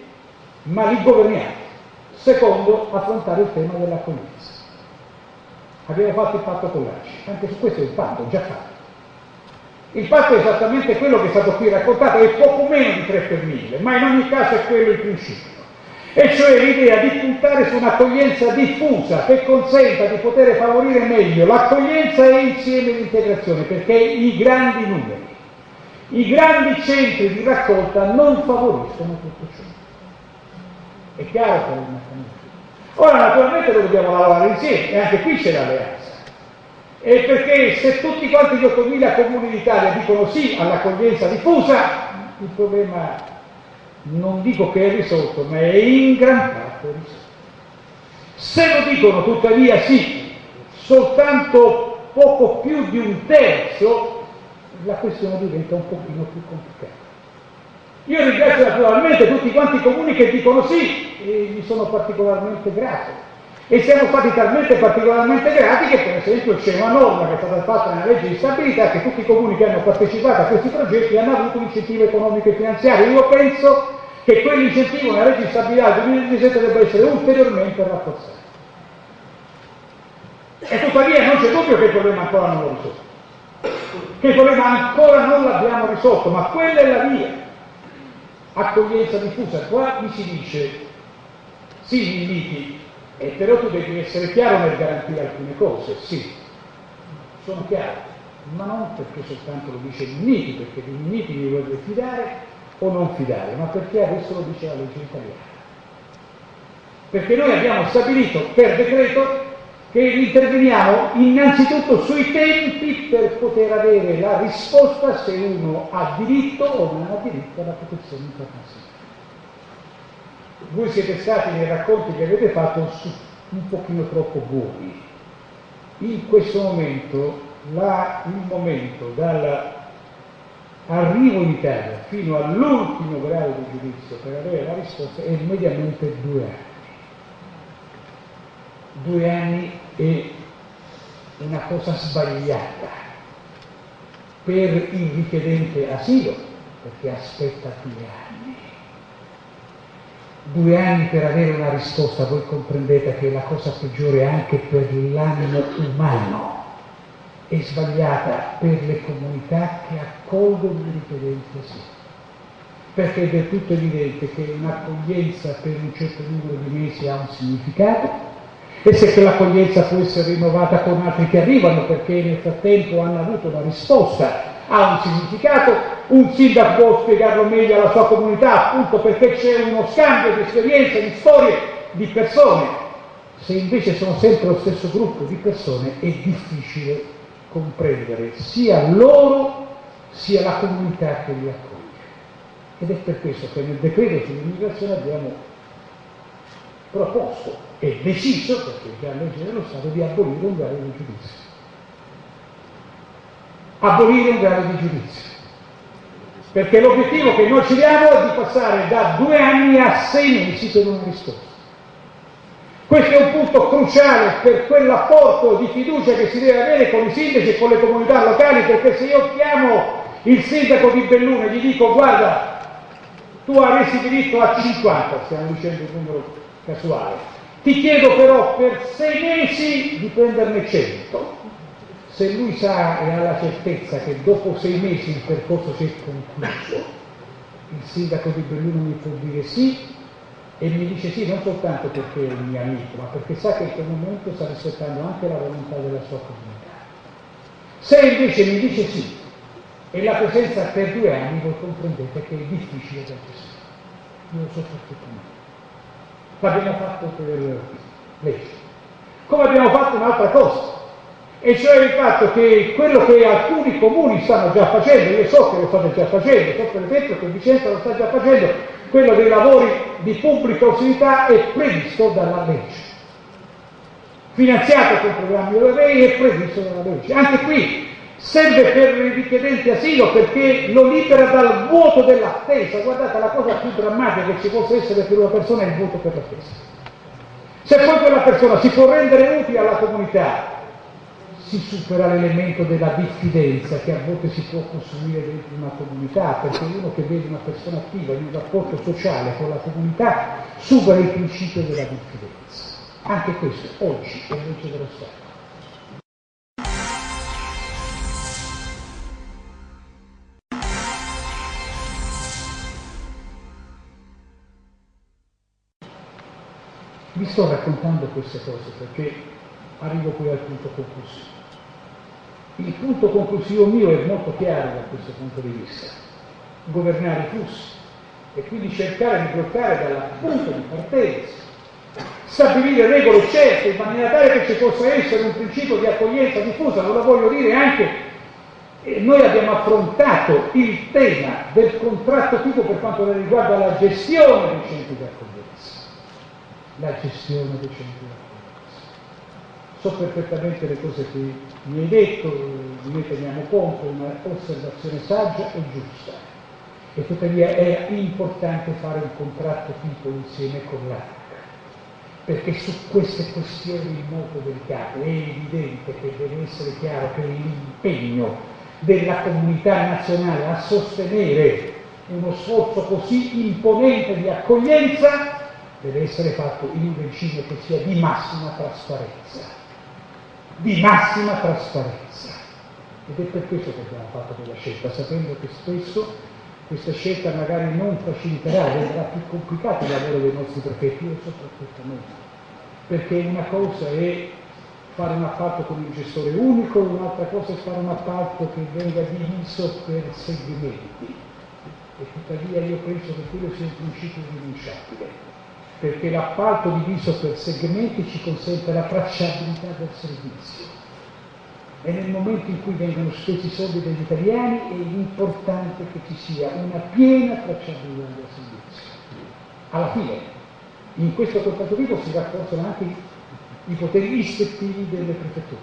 ma li governiamo. Secondo, affrontare il tema dell'accoglienza. Abbiamo fatto il patto con l'ACI, anche su questo è un patto già fatto. Il patto è esattamente quello che è stato qui raccontato, è poco meno di 3 per 1000, ma in ogni caso è quello il principio. E cioè l'idea di puntare su un'accoglienza diffusa che consenta di poter favorire meglio l'accoglienza e insieme l'integrazione, perché i grandi numeri, i grandi centri di raccolta non favoriscono tutto ciò. È chiaro che è un meccanismo. Ora naturalmente noi dobbiamo lavorare insieme e anche qui c'è l'alleanza. E perché se tutti quanti gli 8.000 comuni d'Italia dicono sì all'accoglienza diffusa, il problema non dico che è risolto, ma è in gran parte risolto. Se lo dicono tuttavia sì, soltanto poco più di un terzo, la questione diventa un pochino più complicata. Io ringrazio naturalmente tutti quanti i comuni che dicono sì, e gli sono particolarmente grato. E siamo stati talmente particolarmente grati che per esempio c'è una norma che è stata fatta nella legge di stabilità che tutti i comuni che hanno partecipato a questi progetti hanno avuto un incentivo economico e finanziario. Io penso che quell'incentivo nella legge di stabilità del 2017 debba essere ulteriormente rafforzato. E tuttavia non c'è dubbio che il problema ancora non l'ho risolto. Che il problema ancora non l'abbiamo risolto, ma quella è la via. Accoglienza diffusa, qua mi si dice sì, mi inviti, però tu devi essere chiaro nel garantire alcune cose, sì, sono chiaro, ma non perché soltanto lo dice Minniti, perché di Minniti mi vuole fidare o non fidare, ma perché adesso lo dice la legge italiana. Perché noi abbiamo stabilito per decreto che interveniamo innanzitutto sui tempi per poter avere la risposta se uno ha diritto o non ha diritto alla protezione internazionale. Voi siete stati nei racconti che avete fatto un pochino troppo buoni. In questo momento, il momento dall'arrivo in Italia fino all'ultimo grado di giudizio per avere la risposta è mediamente 2 anni. 2 anni è una cosa sbagliata per il richiedente asilo, perché aspetta 2 anni. 2 anni per avere una risposta, voi comprendete che è la cosa peggiore anche per l'animo umano, è sbagliata per le comunità che accolgono i richiedenti asilo, perché è del tutto evidente che un'accoglienza per un certo numero di mesi ha un significato, e se quell'accoglienza può essere rinnovata con altri che arrivano perché nel frattempo hanno avuto una risposta, ha un significato. Un sindaco può spiegarlo meglio alla sua comunità, appunto perché c'è uno scambio di esperienze, di storie, di persone. Se invece sono sempre lo stesso gruppo di persone è difficile comprendere sia loro sia la comunità che li accoglie. Ed è per questo che nel decreto sull'immigrazione abbiamo proposto e deciso, perché già legge dello Stato, di abolire un grado di giudizio. Abolire un grado di giudizio. Perché l'obiettivo che noi ci diamo è di passare da 2 anni a 6 mesi per una risposta. Questo è un punto cruciale per quell'apporto di fiducia che si deve avere con i sindaci e con le comunità locali, perché se io chiamo il sindaco di Belluno e gli dico guarda, tu avresti diritto a 50, stiamo dicendo un numero casuale, ti chiedo però per 6 mesi di prenderne 100. Se lui sa e ha la certezza che dopo 6 mesi il percorso si è concluso, il sindaco di Belluno mi può dire sì, e mi dice sì non soltanto perché è un mio amico, ma perché sa che in quel momento sta rispettando anche la volontà della sua comunità. Se invece mi dice sì, e la presenza per 2 anni, voi comprendete che è difficile da gestire. Io lo so perfettamente. L'abbiamo fatto per legge. Come abbiamo fatto un'altra cosa, e cioè il fatto che quello che alcuni comuni stanno già facendo, io so che lo state già facendo, so per esempio che Vicenza lo sta già facendo, quello dei lavori di pubblica utilità è previsto dalla legge, finanziato con programmi europei, è previsto dalla legge. Anche qui serve per i richiedenti asilo perché lo libera dal vuoto dell'attesa. Guardate, la cosa più drammatica che ci possa essere per una persona è il vuoto per l'attesa. Se poi quella persona si può rendere utile alla comunità, si supera l'elemento della diffidenza che a volte si può costruire dentro una comunità, perché uno che vede una persona attiva in un rapporto sociale con la comunità supera il principio della diffidenza. Anche questo oggi è legge dello Stato. Vi sto raccontando queste cose perché arrivo qui al punto conclusivo. Il punto conclusivo mio è molto chiaro da questo punto di vista: governare i flussi e quindi cercare di bloccare dal punto di partenza, stabilire regole certe in maniera tale che ci possa essere un principio di accoglienza diffusa. Non lo voglio dire anche, noi abbiamo affrontato il tema del contratto tipo per quanto riguarda la gestione dei centri di accoglienza. La gestione dei centri di accoglienza. So perfettamente le cose che mi hai detto, ne teniamo conto, è un'osservazione saggia e giusta. E tuttavia è importante fare un contratto tipo insieme con l'ARC, perché su queste questioni molto delicate è evidente che deve essere chiaro che l'impegno della comunità nazionale a sostenere uno sforzo così imponente di accoglienza deve essere fatto in un regime che sia di massima trasparenza. Di massima trasparenza. Ed è per questo che abbiamo fatto quella scelta, sapendo che spesso questa scelta magari non faciliterà, renderà più complicato il lavoro dei nostri prefetti, io lo so perfettamente, perché una cosa è fare un appalto con un gestore unico, un'altra cosa è fare un appalto che venga diviso per segmenti. E tuttavia io penso che quello sia un principio irrinunciabile, perché l'appalto diviso per segmenti ci consente la tracciabilità del servizio. E nel momento in cui vengono spesi i soldi degli italiani è importante che ci sia una piena tracciabilità del servizio. Alla fine, in questo contratto si rafforzano anche i poteri ispettivi delle prefetture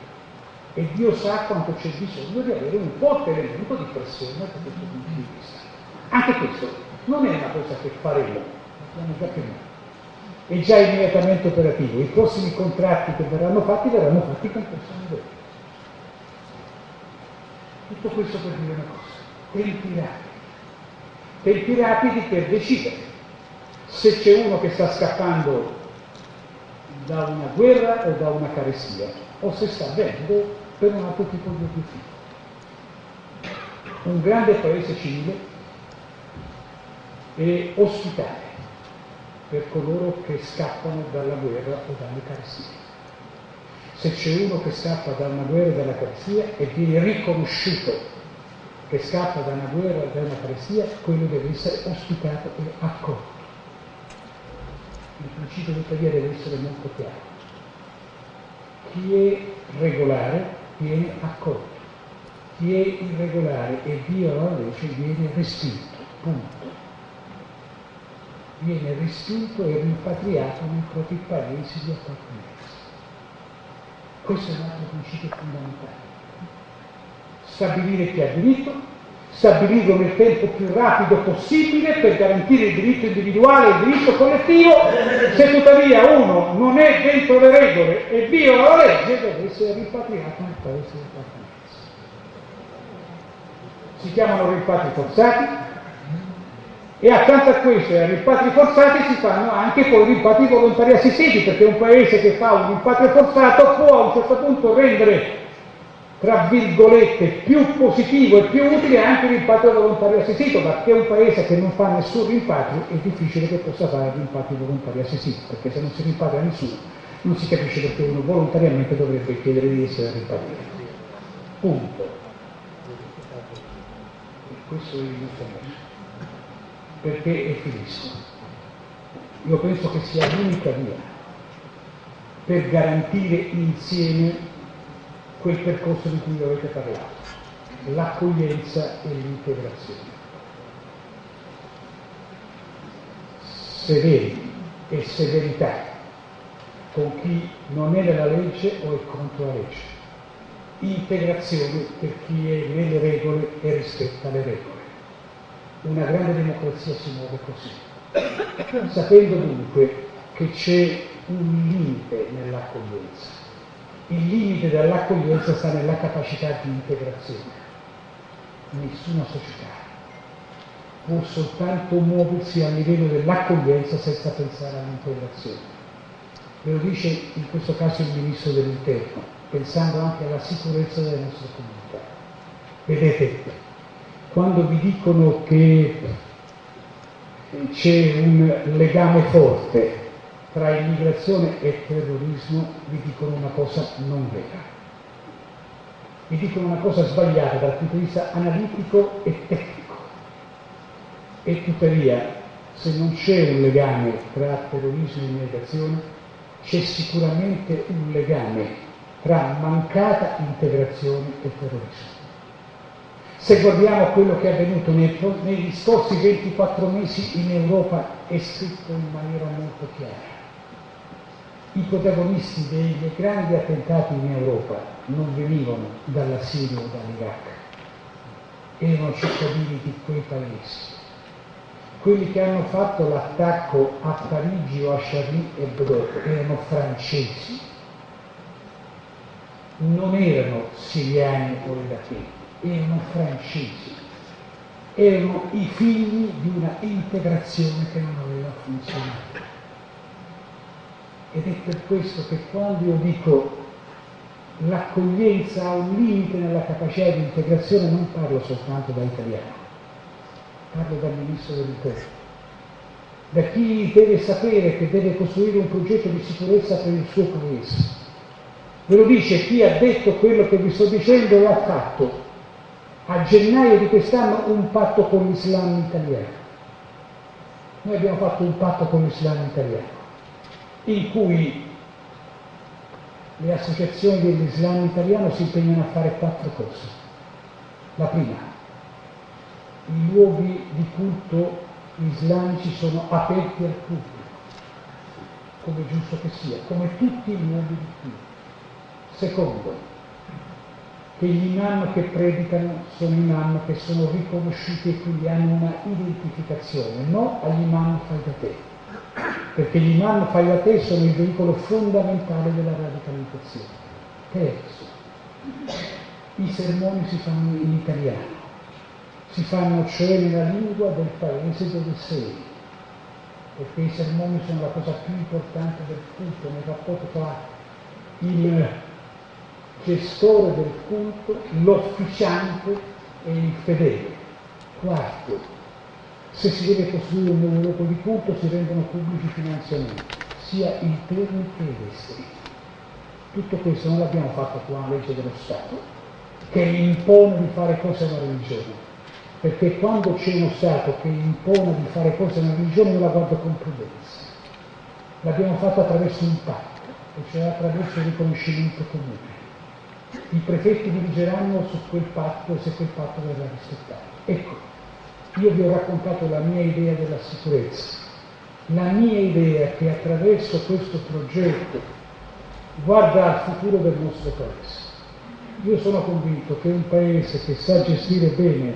e Dio sa quanto c'è bisogno di avere un forte elemento di pressione da questo punto di vista. Anche questo non è una cosa che faremo, l'abbiamo già chiamato, è già immediatamente operativo. I prossimi contratti che verranno fatti con persone vere. Tutto questo per dire una cosa, tempi rapidi per decidere se c'è uno che sta scappando da una guerra o da una carestia, o se sta venendo per un altro tipo di obiettivo. Un grande paese civile e ospitale per coloro che scappano dalla guerra o dalle carestie. Se c'è uno che scappa da una guerra o dalla carestia e viene riconosciuto che scappa da una guerra o da una carestia, quello deve essere ospitato e accolto. Il principio tuttavia deve essere molto chiaro. Chi è regolare viene accolto, chi è irregolare e viola la legge viene respinto, punto. Viene respinto e rimpatriato nei propri paesi di appartenenza. Questo è un altro principio fondamentale. Stabilire chi ha diritto, stabilirlo nel tempo più rapido possibile per garantire il diritto individuale e il diritto collettivo. Se tuttavia uno non è dentro le regole e viola la legge, deve essere rimpatriato nel paese di appartenenza. Si chiamano rimpatri forzati e accanto a questo e ai rimpatri forzati si fanno anche poi rimpatri volontari assistiti, perché un paese che fa un rimpatrio forzato può a un certo punto rendere, tra virgolette, più positivo e più utile anche il rimpatrio volontario assistito, perché un paese che non fa nessun rimpatrio è difficile che possa fare rimpatrio volontario assistito, perché se non si rimpatria nessuno non si capisce perché uno volontariamente dovrebbe chiedere di essere rimpatriato. Punto. E questo è il mio commento. Perché, e finisco, io penso che sia l'unica via per garantire insieme quel percorso di cui avete parlato, l'accoglienza e l'integrazione. Severi e severità con chi non è nella legge o è contro la legge. Integrazione per chi è nelle regole e rispetta le regole. Una grande democrazia si muove così, sapendo dunque che c'è un limite nell'accoglienza. Il limite dell'accoglienza sta nella capacità di integrazione. Nessuna società può soltanto muoversi a livello dell'accoglienza senza pensare all'integrazione. Ve lo dice in questo caso il Ministro dell'Interno, pensando anche alla sicurezza delle nostre comunità. Vedete, quando vi dicono che c'è un legame forte tra immigrazione e terrorismo, vi dicono una cosa non vera. Vi dicono una cosa sbagliata dal punto di vista analitico e tecnico. E tuttavia, se non c'è un legame tra terrorismo e immigrazione, c'è sicuramente un legame tra mancata integrazione e terrorismo. Se guardiamo quello che è avvenuto negli scorsi 24 mesi in Europa, è scritto in maniera molto chiara. I protagonisti dei grandi attentati in Europa non venivano dalla Siria o dall'Iraq, erano cittadini di quei paesi. Quelli che hanno fatto l'attacco a Parigi o a Charlie Hebdo erano francesi, non erano siriani o iracheni, erano francesi, erano i figli di una integrazione che non aveva funzionato. Ed è per questo che quando io dico l'accoglienza ha un limite nella capacità di integrazione, non parlo soltanto da italiano, parlo dal Ministro dell'Interno, da chi deve sapere che deve costruire un progetto di sicurezza per il suo paese Ve lo dice chi ha detto quello che vi sto dicendo e ha fatto a gennaio di quest'anno un patto con l'Islam italiano. Noi abbiamo fatto un patto con l'Islam italiano in cui le associazioni dell'Islam italiano si impegnano a fare 4 cose. La prima, i luoghi di culto islamici sono aperti al pubblico, come è giusto che sia, come tutti i luoghi di culto. Secondo, che gli imam che predicano sono imam che sono riconosciuti e quindi hanno una identificazione, no agli imam fai da te, perché gli imam fai da te sono il veicolo fondamentale della radicalizzazione. Terzo, i sermoni si fanno in italiano, si fanno cioè nella lingua del paese dove sei, perché i sermoni sono la cosa più importante del culto, nel rapporto tra il gestore del culto, l'officiante e il fedele. Quarto, se si deve costruire un nuovo luogo di culto si rendono pubblici finanziamenti, sia interni che esteri. Tutto questo non l'abbiamo fatto con una legge dello Stato che impone di fare cose a una religione, perché quando c'è uno Stato che impone di fare cose a una religione io la guardo con prudenza. L'abbiamo fatto attraverso un patto, cioè attraverso il riconoscimento comune. I prefetti dirigeranno su quel patto se quel patto verrà rispettato. Ecco, io vi ho raccontato la mia idea della sicurezza, la mia idea che attraverso questo progetto guarda al futuro del nostro paese. Io sono convinto che un paese che sa gestire bene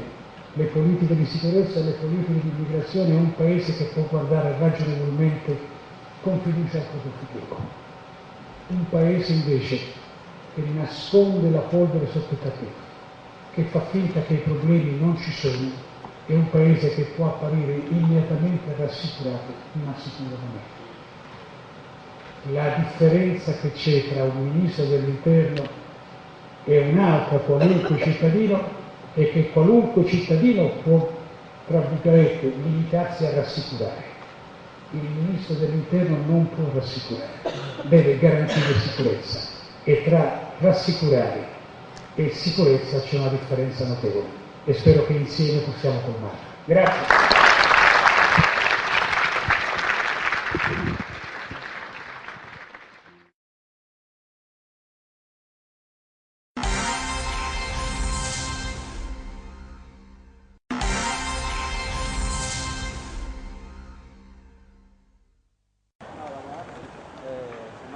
le politiche di sicurezza e le politiche di immigrazione è un paese che può guardare ragionevolmente con fiducia al proprio futuro. Un paese invece che nasconde la polvere sotto il tappeto, che fa finta che i problemi non ci sono, è un paese che può apparire immediatamente rassicurato, ma sicuro non è. La differenza che c'è tra un ministro dell'interno e un altro qualunque cittadino è che qualunque cittadino può, tra virgolette, limitarsi a rassicurare. Il ministro dell'interno non può rassicurare, deve garantire sicurezza. E tra rassicurare e sicurezza c'è una differenza notevole e spero che insieme possiamo colmarla. Grazie.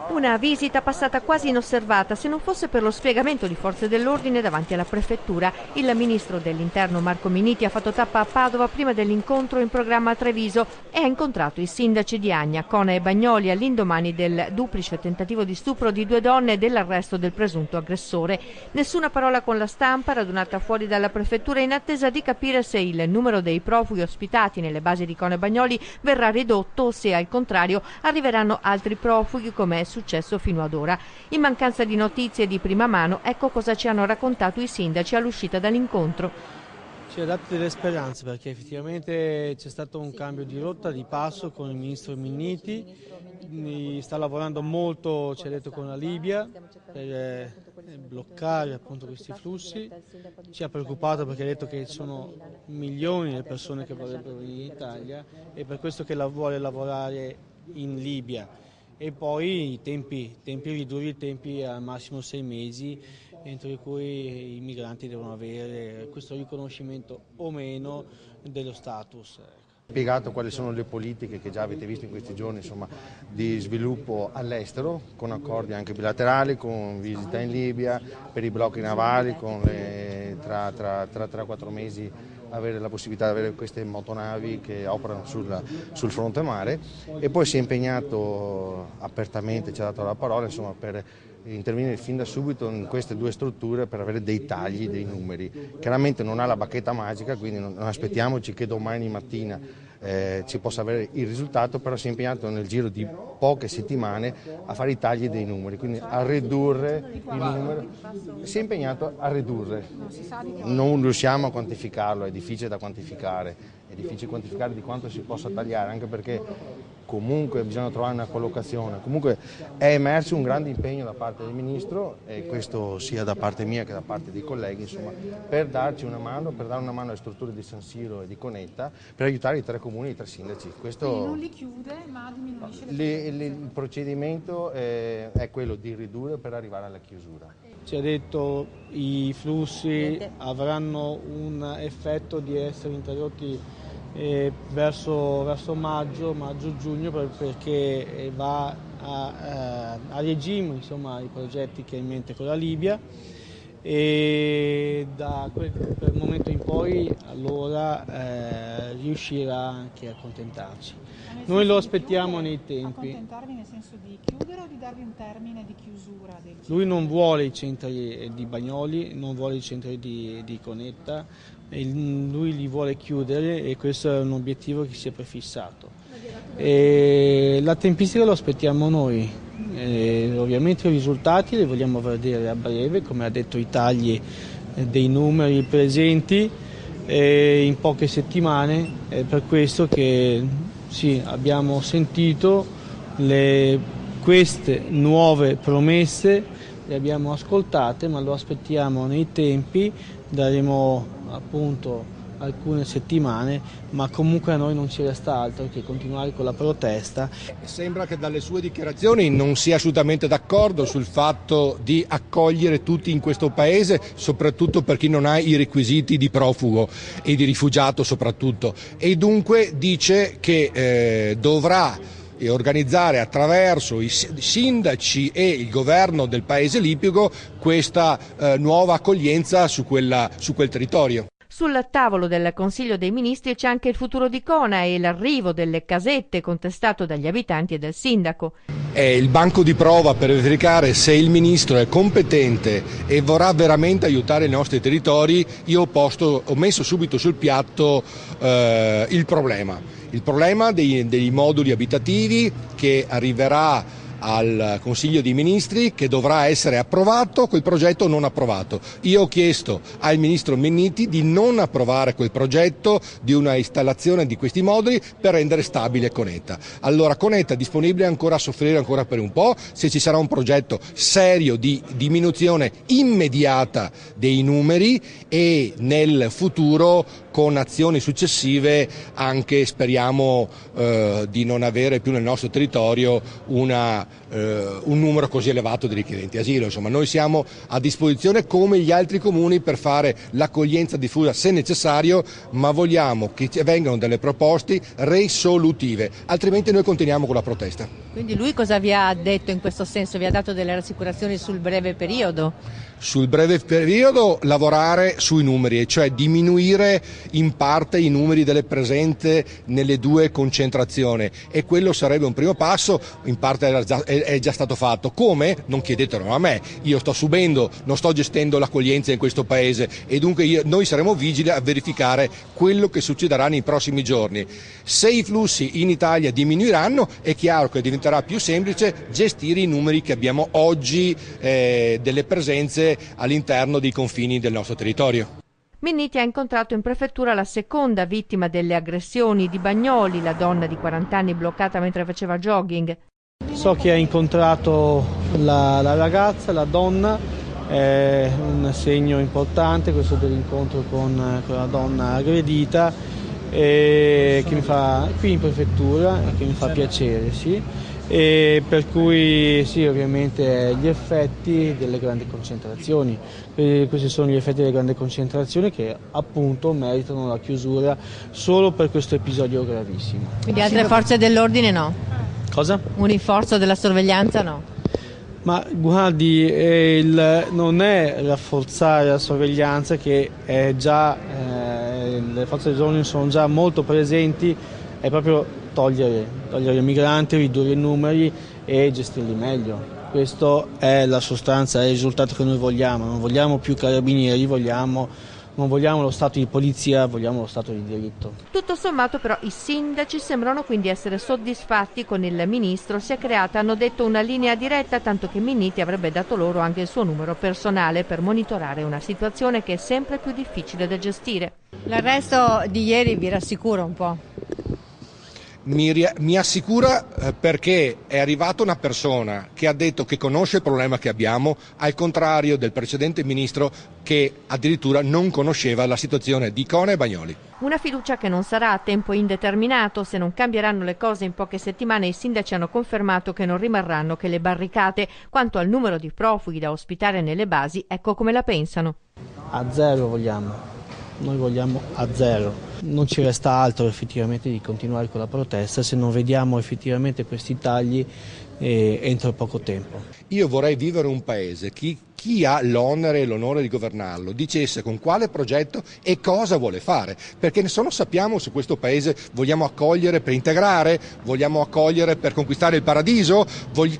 Una visita passata quasi inosservata se non fosse per lo spiegamento di forze dell'ordine davanti alla prefettura. Il ministro dell'interno Marco Minniti ha fatto tappa a Padova prima dell'incontro in programma a Treviso e ha incontrato i sindaci di Agna, Cona e Bagnoli all'indomani del duplice tentativo di stupro di 2 donne e dell'arresto del presunto aggressore. Nessuna parola con la stampa radunata fuori dalla prefettura in attesa di capire se il numero dei profughi ospitati nelle basi di Cona e Bagnoli verrà ridotto o se al contrario arriveranno altri profughi come è successo fino ad ora. In mancanza di notizie di prima mano, ecco cosa ci hanno raccontato i sindaci all'uscita dall'incontro. Ci ha dato delle speranze perché effettivamente c'è stato un cambio di rotta, di passo con il ministro Minniti, sta lavorando molto, ci ha detto, con la Libia per bloccare appunto questi flussi. Ci ha preoccupato perché ha detto che sono milioni le persone che vorrebbero venire in Italia e per questo che vuole lavorare in Libia. E poi i tempi ridurre i tempi al massimo 6 mesi, entro cui i migranti devono avere questo riconoscimento o meno dello status. Spiegato quali sono le politiche che già avete visto in questi giorni, insomma, di sviluppo all'estero, con accordi anche bilaterali, con visita in Libia, per i blocchi navali, tra 3-4 mesi avere la possibilità di avere queste motonavi che operano sul fronte mare, e poi si è impegnato apertamente, ci ha dato la parola, insomma, per intervenire fin da subito in queste 2 strutture per avere dei tagli, dei numeri. Chiaramente non ha la bacchetta magica, quindi non aspettiamoci che domani mattina ci possa avere il risultato, però si è impegnato nel giro di poche settimane a fare i tagli dei numeri, quindi a ridurre il numero. Si è impegnato a ridurre, non riusciamo a quantificarlo, è difficile da quantificare. è difficile quantificare di quanto si possa tagliare, anche perché comunque bisogna trovare una collocazione. Comunque è emerso un grande impegno da parte del Ministro, e questo sia da parte mia che da parte dei colleghi, insomma, per darci una mano, per dare una mano alle strutture di San Siro e di Conetta, per aiutare i 3 comuni e i 3 sindaci. Questo non li chiude, ma diminuisce il procedimento è quello di ridurre per arrivare alla chiusura. Ci ha detto i flussi avranno un effetto di essere interrotti verso maggio-giugno, perché va a regime, insomma, i progetti che ha in mente con la Libia, e da quel momento in poi allora riuscirà anche a accontentarci. Noi lo aspettiamo nei tempi. Accontentarvi nel senso di chiudere o di darvi un termine di chiusura? Lui non vuole i centri di Bagnoli, non vuole i centri di Conetta, lui li vuole chiudere, e questo è un obiettivo che si è prefissato. E la tempistica lo aspettiamo noi, ovviamente i risultati li vogliamo vedere a breve, come ha detto i tagli dei numeri presenti in poche settimane. È per questo che sì, abbiamo sentito queste nuove promesse, le abbiamo ascoltate, ma lo aspettiamo nei tempi, daremo appunto alcune settimane, ma comunque a noi non ci resta altro che continuare con la protesta. Sembra che dalle sue dichiarazioni non sia assolutamente d'accordo sul fatto di accogliere tutti in questo paese, soprattutto per chi non ha i requisiti di profugo e di rifugiato soprattutto, e dunque dice che dovrà organizzare attraverso i sindaci e il governo del paese libico questa nuova accoglienza su quel territorio. Sul tavolo del Consiglio dei Ministri c'è anche il futuro di Cona e l'arrivo delle casette contestato dagli abitanti e dal sindaco. È il banco di prova per verificare se il Ministro è competente e vorrà veramente aiutare i nostri territori. Io ho messo subito sul piatto il problema dei moduli abitativi che arriverà al Consiglio dei Ministri, che dovrà essere approvato quel progetto o non approvato. Io ho chiesto al Ministro Minniti di non approvare quel progetto di una installazione di questi moduli per rendere stabile Conetta. Allora Conetta è disponibile ancora a soffrire ancora per un po', se ci sarà un progetto serio di diminuzione immediata dei numeri, e nel futuro con azioni successive anche speriamo di non avere più nel nostro territorio un numero così elevato di richiedenti asilo. Insomma, noi siamo a disposizione come gli altri comuni per fare l'accoglienza diffusa se necessario, ma vogliamo che vengano delle proposte risolutive, altrimenti noi continuiamo con la protesta. Quindi lui cosa vi ha detto in questo senso? Vi ha dato delle rassicurazioni sul breve periodo? Sul breve periodo lavorare sui numeri, cioè diminuire in parte i numeri delle presenze nelle 2 concentrazioni, e quello sarebbe un primo passo, in parte è già stato fatto. Come? Non chiedetelo a me, io sto subendo, non sto gestendo l'accoglienza in questo paese, e dunque noi saremo vigili a verificare quello che succederà nei prossimi giorni. Se i flussi in Italia diminuiranno, è chiaro che diventerà più semplice gestire i numeri che abbiamo oggi delle presenze all'interno dei confini del nostro territorio. Minniti ha incontrato in prefettura la seconda vittima delle aggressioni di Bagnoli, la donna di 40 anni bloccata mentre faceva jogging. So che ha incontrato la ragazza, la donna, è un segno importante questo dell'incontro con la donna aggredita, che mi fa qui in prefettura, e che mi fa piacere, sì. E per cui sì, ovviamente gli effetti delle grandi concentrazioni, questi sono gli effetti delle grandi concentrazioni che appunto meritano la chiusura solo per questo episodio gravissimo. Quindi altre forze dell'ordine no? Cosa? Un rinforzo della sorveglianza no? Ma guardi, non è rafforzare la sorveglianza, che è già, le forze dell'ordine sono già molto presenti, è proprio togliere i migranti, ridurre i numeri e gestirli meglio. Questa è la sostanza, è il risultato che noi vogliamo. Non vogliamo più carabinieri, vogliamo Non vogliamo lo Stato di polizia, vogliamo lo Stato di diritto. Tutto sommato però i sindaci sembrano quindi essere soddisfatti con il ministro. Si è creata, hanno detto, una linea diretta, tanto che Minniti avrebbe dato loro anche il suo numero personale per monitorare una situazione che è sempre più difficile da gestire. L'arresto di ieri vi rassicura un po'? Mi assicura perché è arrivata una persona che ha detto che conosce il problema che abbiamo, al contrario del precedente ministro che addirittura non conosceva la situazione di Icona e Bagnoli. Una fiducia che non sarà a tempo indeterminato. Se non cambieranno le cose in poche settimane, i sindaci hanno confermato che non rimarranno che le barricate. Quanto al numero di profughi da ospitare nelle basi, ecco come la pensano. A zero vogliamo. Noi vogliamo a zero. Non ci resta altro effettivamente di continuare con la protesta se non vediamo effettivamente questi tagli entro poco tempo. Io vorrei vivere un paese, chi ha l'onere e l'onore di governarlo dicesse con quale progetto e cosa vuole fare, perché nessuno sappiamo se questo paese vogliamo accogliere per integrare, vogliamo accogliere per conquistare il paradiso,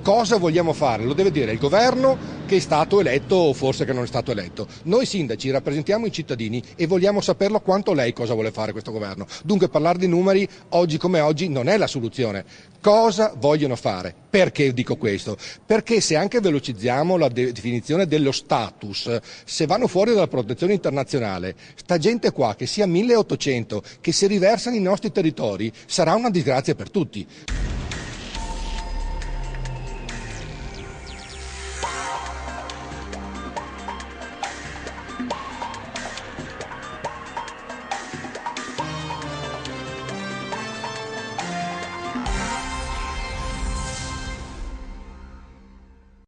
cosa vogliamo fare, lo deve dire il governo che è stato eletto o forse che non è stato eletto. Noi sindaci rappresentiamo i cittadini e vogliamo saperlo quanto lei cosa vuole fare questo governo. Dunque parlare di numeri oggi come oggi non è la soluzione. Cosa vogliono fare? Perché dico questo? Perché se anche velocizziamo la definizione dello status, se vanno fuori dalla protezione internazionale, sta gente qua che sia 1800, che si riversa nei nostri territori, sarà una disgrazia per tutti.